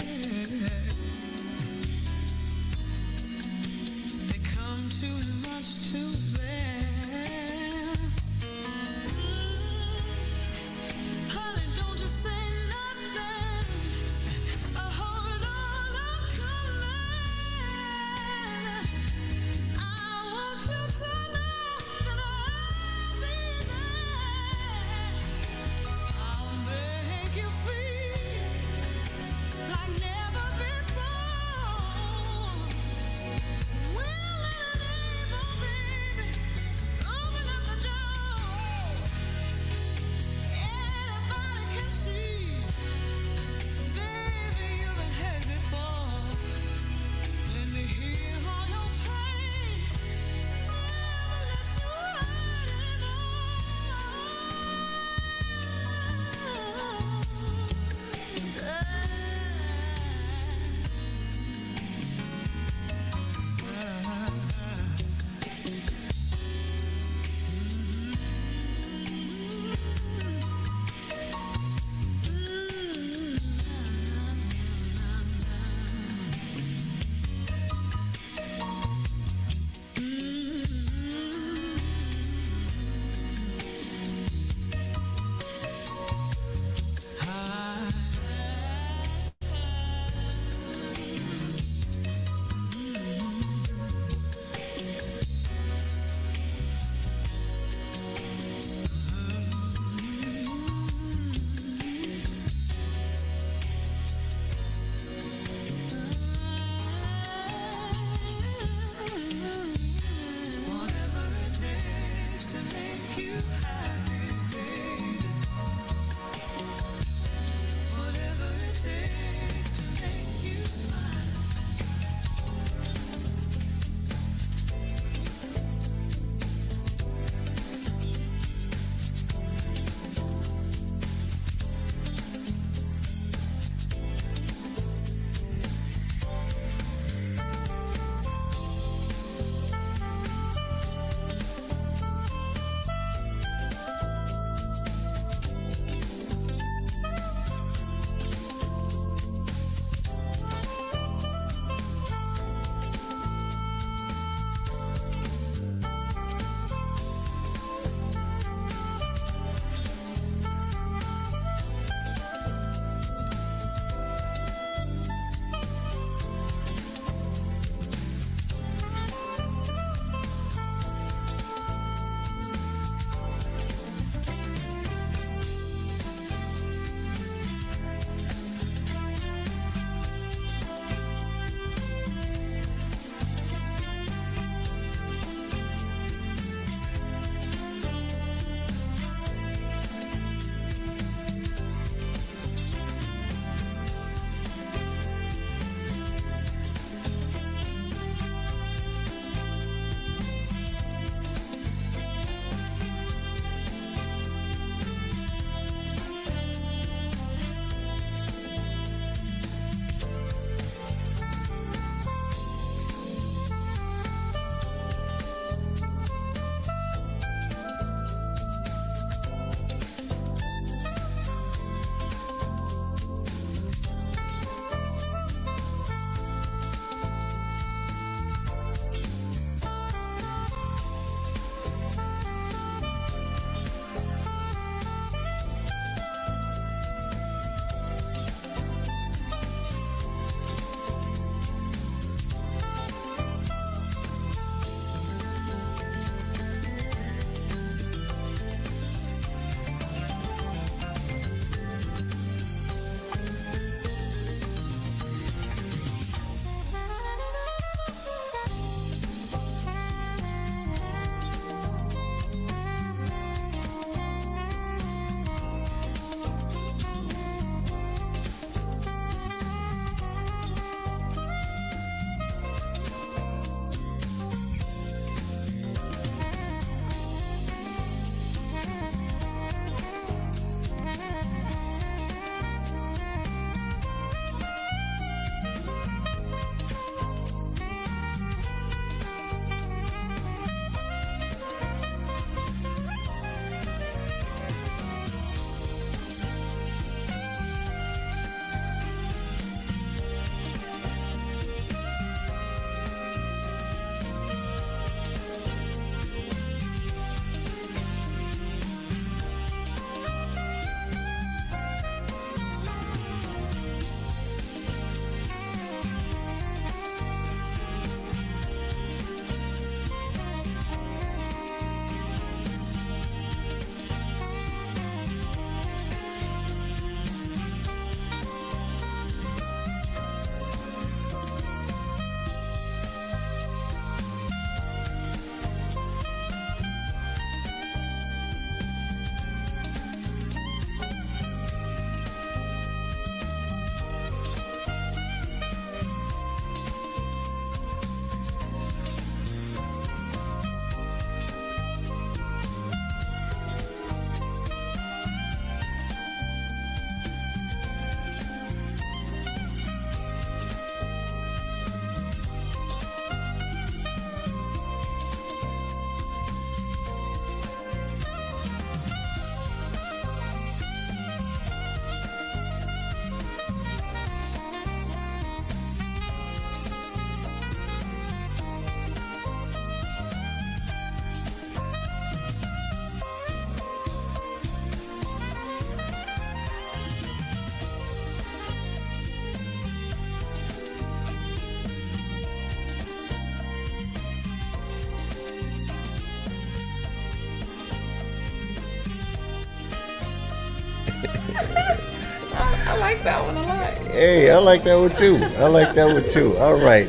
Speaker 6: like that one a lot.
Speaker 3: Hey, I like that one too. I like that one too. All right.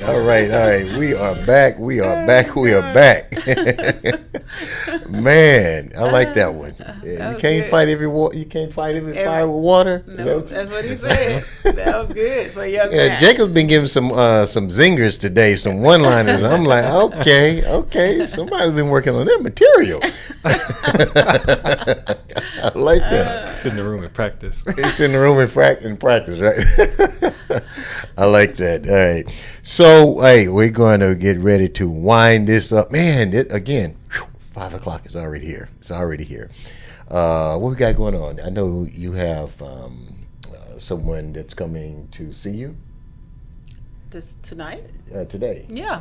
Speaker 3: We are back. We are back. Man, I like that one. Yeah, you
Speaker 6: was
Speaker 3: can't
Speaker 6: good.
Speaker 3: fight you can't fight every fire with water. Is
Speaker 6: No,
Speaker 3: that
Speaker 6: that's what he said. That was good for a young
Speaker 3: Yeah,
Speaker 6: man.
Speaker 3: Jacob's been giving some zingers today, some one-liners. I'm like, okay, somebody's been working on their material. I like that.
Speaker 1: Sit in the room and practice.
Speaker 3: It's in the room in practice, right? I like that. All right. So, hey, we're going to get ready to wind this up. Man, again, 5 o'clock is already here. It's already here. What we got going on? I know you have someone that's coming to see you
Speaker 6: This tonight?
Speaker 3: today.
Speaker 6: Yeah.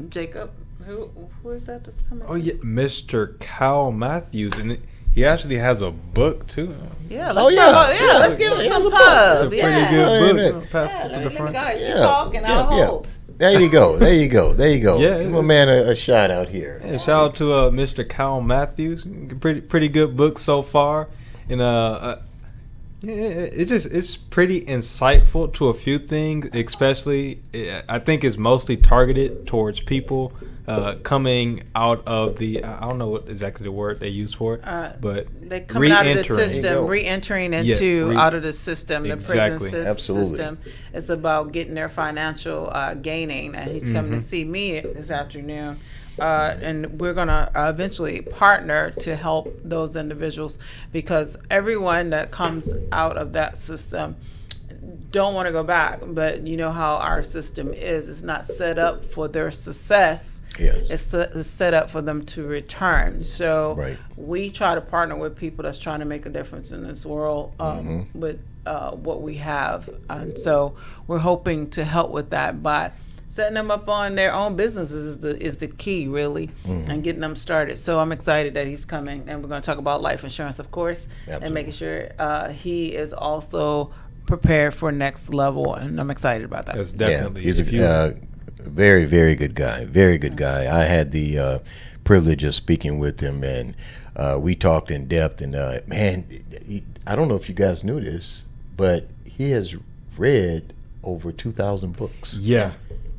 Speaker 6: Jacob, who is that that's coming?
Speaker 1: Oh yeah, Mr. Cal Matthews, and he actually has a book too.
Speaker 6: Yeah,
Speaker 3: Oh,
Speaker 6: let's
Speaker 3: yeah.
Speaker 6: let's give him
Speaker 3: He has
Speaker 6: some
Speaker 3: a book.
Speaker 6: pub.
Speaker 1: It's a pretty
Speaker 6: Yeah.
Speaker 1: good
Speaker 3: Yeah,
Speaker 1: book. Pass
Speaker 6: Yeah,
Speaker 1: it to the
Speaker 6: let me
Speaker 1: front.
Speaker 6: go. You
Speaker 3: Yeah,
Speaker 6: talk and I'll
Speaker 3: yeah.
Speaker 6: hold.
Speaker 3: There you go.
Speaker 1: Yeah,
Speaker 3: Give my man a shout out here.
Speaker 1: Yeah, shout out to Mr. Cal Matthews. Pretty good book so far, and it's pretty insightful to a few things. Especially, I think it's mostly targeted towards people coming out of the I don't know what exactly the word they use for it, but
Speaker 6: They coming out of the
Speaker 1: re-entering.
Speaker 3: There you
Speaker 6: system,
Speaker 3: go.
Speaker 6: re-entering
Speaker 1: Yeah,
Speaker 6: into out of the system, the
Speaker 1: Exactly.
Speaker 6: prison
Speaker 3: Absolutely.
Speaker 6: system. It's about getting their financial gaining, and he's coming to
Speaker 1: Mm-hmm.
Speaker 6: see me this afternoon. And we're gonna eventually partner to help those individuals, because everyone that comes out of that system don't want to go back. But you know how our system is; it's not set up for their success.
Speaker 3: Yes.
Speaker 6: It's set up for them to return. So
Speaker 3: Right.
Speaker 6: we try to partner with people that's trying to make a difference in this world with what we have. And so we're hoping to help with that by setting them up on their own businesses is the key, really, and getting them started. So I'm excited that he's coming, and we're going to talk about life insurance, of course,
Speaker 3: Absolutely.
Speaker 6: and making sure he is also prepared for next level, and I'm excited about that.
Speaker 1: It's definitely
Speaker 3: Yeah, he's
Speaker 1: if you-
Speaker 3: a very, very good guy. Very good guy. I had the privilege of speaking with him, and we talked in depth. And man, I don't know if you guys knew this, but he has read over 2,000 books.
Speaker 1: yeah.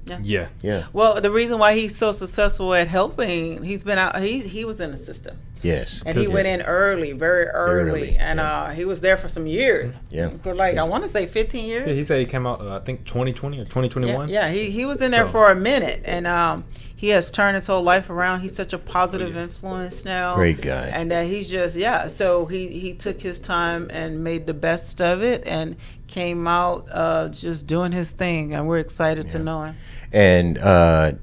Speaker 6: Yeah.
Speaker 1: Yeah.
Speaker 3: Yeah.
Speaker 6: Well, the reason why he's so successful at helping, he's been out. He was in the system,
Speaker 3: Yes.
Speaker 6: and he went in early, very early,
Speaker 3: Early,
Speaker 6: and
Speaker 3: yeah.
Speaker 6: he was there for some years.
Speaker 3: Yeah.
Speaker 6: For like I want to say 15 years.
Speaker 1: Yeah, he said he came out, I think 2020 or 2021.
Speaker 6: Yeah, he was in there
Speaker 1: So-
Speaker 6: for a minute, and he has turned his whole life around. He's such a positive influence now.
Speaker 3: Great guy.
Speaker 6: And that he's just so he took his time and made the best of it, and came out just doing his thing, and we're excited to know him.
Speaker 3: And I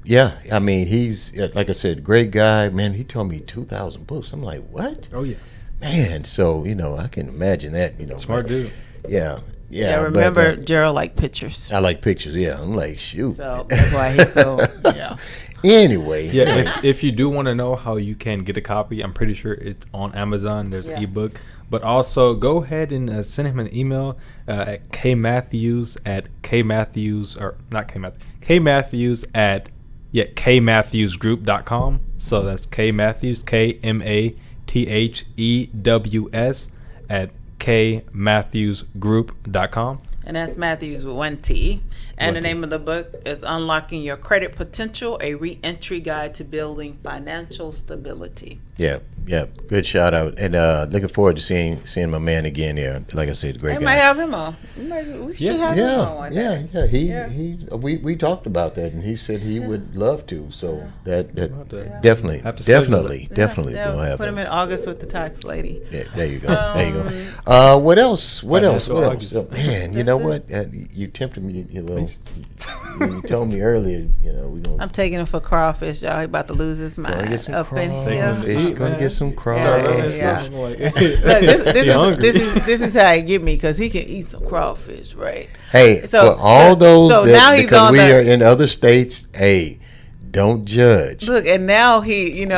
Speaker 3: mean, he's like I said, great guy. Man, he told me 2,000 books. I'm like, what?
Speaker 1: Oh yeah.
Speaker 3: Man, so I can imagine that.
Speaker 1: Smart
Speaker 3: but-
Speaker 1: dude.
Speaker 3: Yeah.
Speaker 6: Yeah,
Speaker 3: but,
Speaker 6: remember Gerald liked pictures,
Speaker 3: I like pictures. Yeah, I'm like, shoot.
Speaker 6: so that's why he's so yeah.
Speaker 3: Anyway.
Speaker 1: Yeah, if you do want to know how you can get a copy, I'm pretty sure it's on Amazon. There's
Speaker 6: Yeah.
Speaker 1: an ebook. But also go ahead and send him an email at kmatthews at kmatthews@kmatthewsgroup.com. So that's kmatthews, KMATHEWS at kmatthewsgroup.com.
Speaker 6: And that's Matthews with 1 T. And the
Speaker 1: 1 T.
Speaker 6: name of the book is Unlocking Your Credit Potential, a Re-Entry Guide to Building Financial Stability.
Speaker 3: Yeah. Good shout out, and looking forward to seeing my man again here. Like I said, great
Speaker 6: We
Speaker 3: guy.
Speaker 6: might have him on. We should have him on one day.
Speaker 3: We talked about that, and he said he would love to. So that definitely,
Speaker 1: Have to schedule
Speaker 3: definitely,
Speaker 1: it.
Speaker 3: definitely,
Speaker 6: Yeah,
Speaker 3: we'll have
Speaker 6: put him in August with the tax lady.
Speaker 3: Yeah, there you go. What else? What else?
Speaker 1: Financial
Speaker 3: What else?
Speaker 1: August.
Speaker 3: Oh, man, you know what? You tempted me. You told me earlier. We're gonna
Speaker 6: I'm taking him for crawfish, y'all. He about to lose his mind
Speaker 3: get some
Speaker 6: up in
Speaker 3: crawfish.
Speaker 6: here.
Speaker 3: Gonna get some crawfish.
Speaker 6: Yeah.
Speaker 1: Like,
Speaker 6: Look, this
Speaker 1: hungry.
Speaker 6: is how he get me, because he can eat some crawfish, right?
Speaker 3: Hey,
Speaker 6: So-
Speaker 3: for all those
Speaker 6: so
Speaker 3: that,
Speaker 6: now he's
Speaker 3: because
Speaker 6: on
Speaker 3: we
Speaker 6: the-
Speaker 3: are in other states, hey, don't judge.
Speaker 6: Look, and now he's on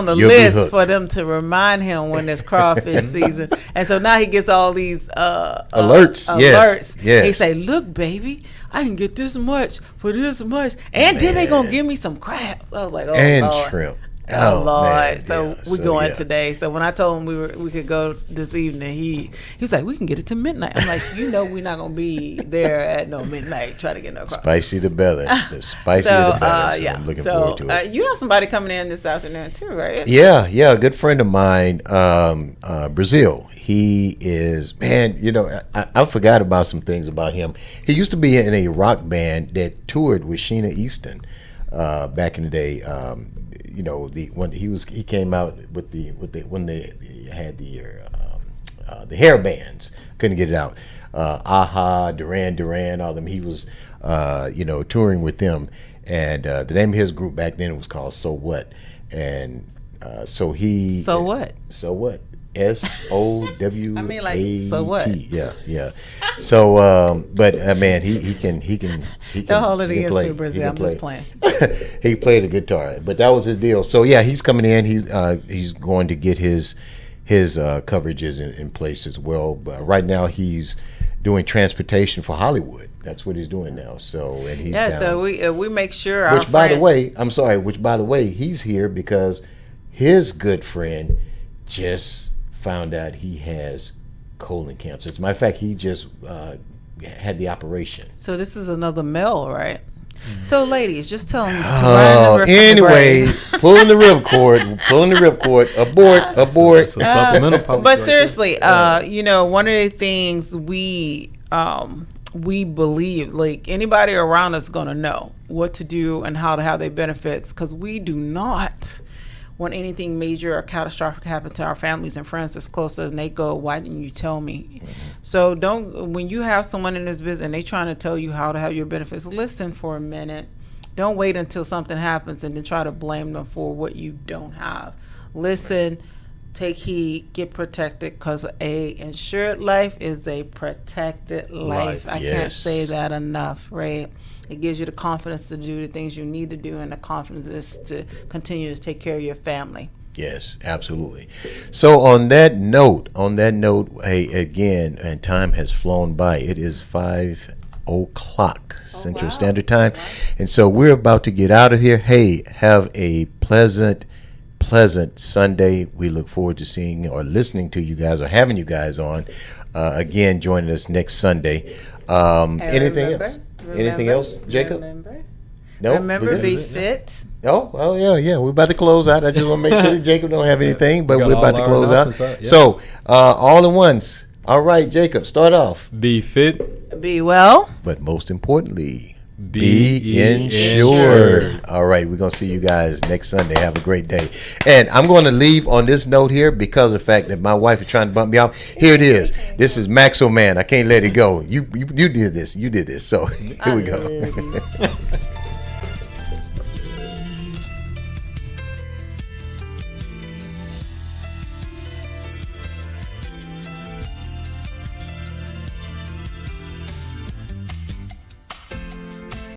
Speaker 6: the
Speaker 3: you'll be
Speaker 6: list
Speaker 3: hooked.
Speaker 6: for them to remind him when it's crawfish season, and so now he gets all these
Speaker 3: Alerts, yes, yes.
Speaker 6: He say, "Look, baby, I can get this much for this much, and then they gonna give me some crabs." I was like, "Oh
Speaker 3: And
Speaker 6: Lord.
Speaker 3: shrimp.
Speaker 6: Oh, Lord!
Speaker 3: man,
Speaker 6: So
Speaker 3: yeah,
Speaker 6: we
Speaker 3: so,
Speaker 6: going
Speaker 3: yeah.
Speaker 6: today. So when I told him we could go this evening, he was like, "We can get it to midnight." I'm like, we're not gonna be there at no midnight. Try to get no car.
Speaker 3: Spicy the better. The spicier the better. So I'm looking forward to it.
Speaker 6: You have somebody coming in this afternoon too, right?
Speaker 3: Yeah, a good friend of mine, Brazil. He is, man, I forgot about some things about him. He used to be in a rock band that toured with Sheena Easton back in the day. When he came out with when they had the hair bands, couldn't get it out. Aha, Duran, all them. He was, touring with them, and the name of his group back then was called So What, and So What? SOWAT.
Speaker 6: I mean, like, so what?
Speaker 3: Yeah. So, but man, he can.
Speaker 6: Don't hold it
Speaker 3: he can
Speaker 6: against
Speaker 3: play.
Speaker 6: me, Brazil.
Speaker 3: He
Speaker 6: I'm
Speaker 3: can
Speaker 6: just
Speaker 3: play.
Speaker 6: playing.
Speaker 3: He played a guitar, but that was his deal. So yeah, he's coming in. He's going to get his coverages in place as well. But right now he's doing transportation for Hollywood. That's what he's doing now. So and he's down.
Speaker 6: So we make sure.
Speaker 3: Which by the way, he's here because his good friend just found out he has colon cancer. As a matter of fact, he just had the operation.
Speaker 6: So this is another male, right? So ladies, just tell them.
Speaker 3: Anyway, pulling the ripcord. Abort.
Speaker 1: It's a supplemental public
Speaker 6: But
Speaker 1: record.
Speaker 6: seriously, one of the things we believe, like anybody around us is going to know what to do and how to have their benefits, because we do not want anything major or catastrophic happen to our families and friends as close as they go, why didn't you tell me? So when you have someone in this business and they trying to tell you how to have your benefits, listen for a minute. Don't wait until something happens and then try to blame them for what you don't have. Listen, take heed, get protected, because a insured life is a protected life. I can't say that enough, right? It gives you the confidence to do the things you need to do, and the confidence to continue to take care of your family.
Speaker 3: Yes, absolutely. So on that note, hey, again, and time has flown by. It is 5:00 Central Standard Time, and so we're about to get out of here. Hey, have a pleasant Sunday. We look forward to seeing or listening to you guys or having you guys on again. Joining us next Sunday. Anything else? Anything else, Jacob? No.
Speaker 6: Remember, be fit.
Speaker 3: Oh yeah. We're about to close out. I just want to make sure that Jacob don't have anything, but
Speaker 1: We got
Speaker 3: we're about to
Speaker 1: all
Speaker 3: close
Speaker 1: our
Speaker 3: out.
Speaker 1: announcements out, yeah.
Speaker 3: So all at once. All right, Jacob, start off.
Speaker 1: Be fit.
Speaker 6: Be well.
Speaker 3: But most importantly,
Speaker 1: Be
Speaker 3: be insured. All right, we're going to see you guys next Sunday. Have a great day. And I'm going to leave on this note here because of the fact that my wife is trying to bump me out. Here it is. This is Maxo Man. I can't let it go. You did this. So here we go.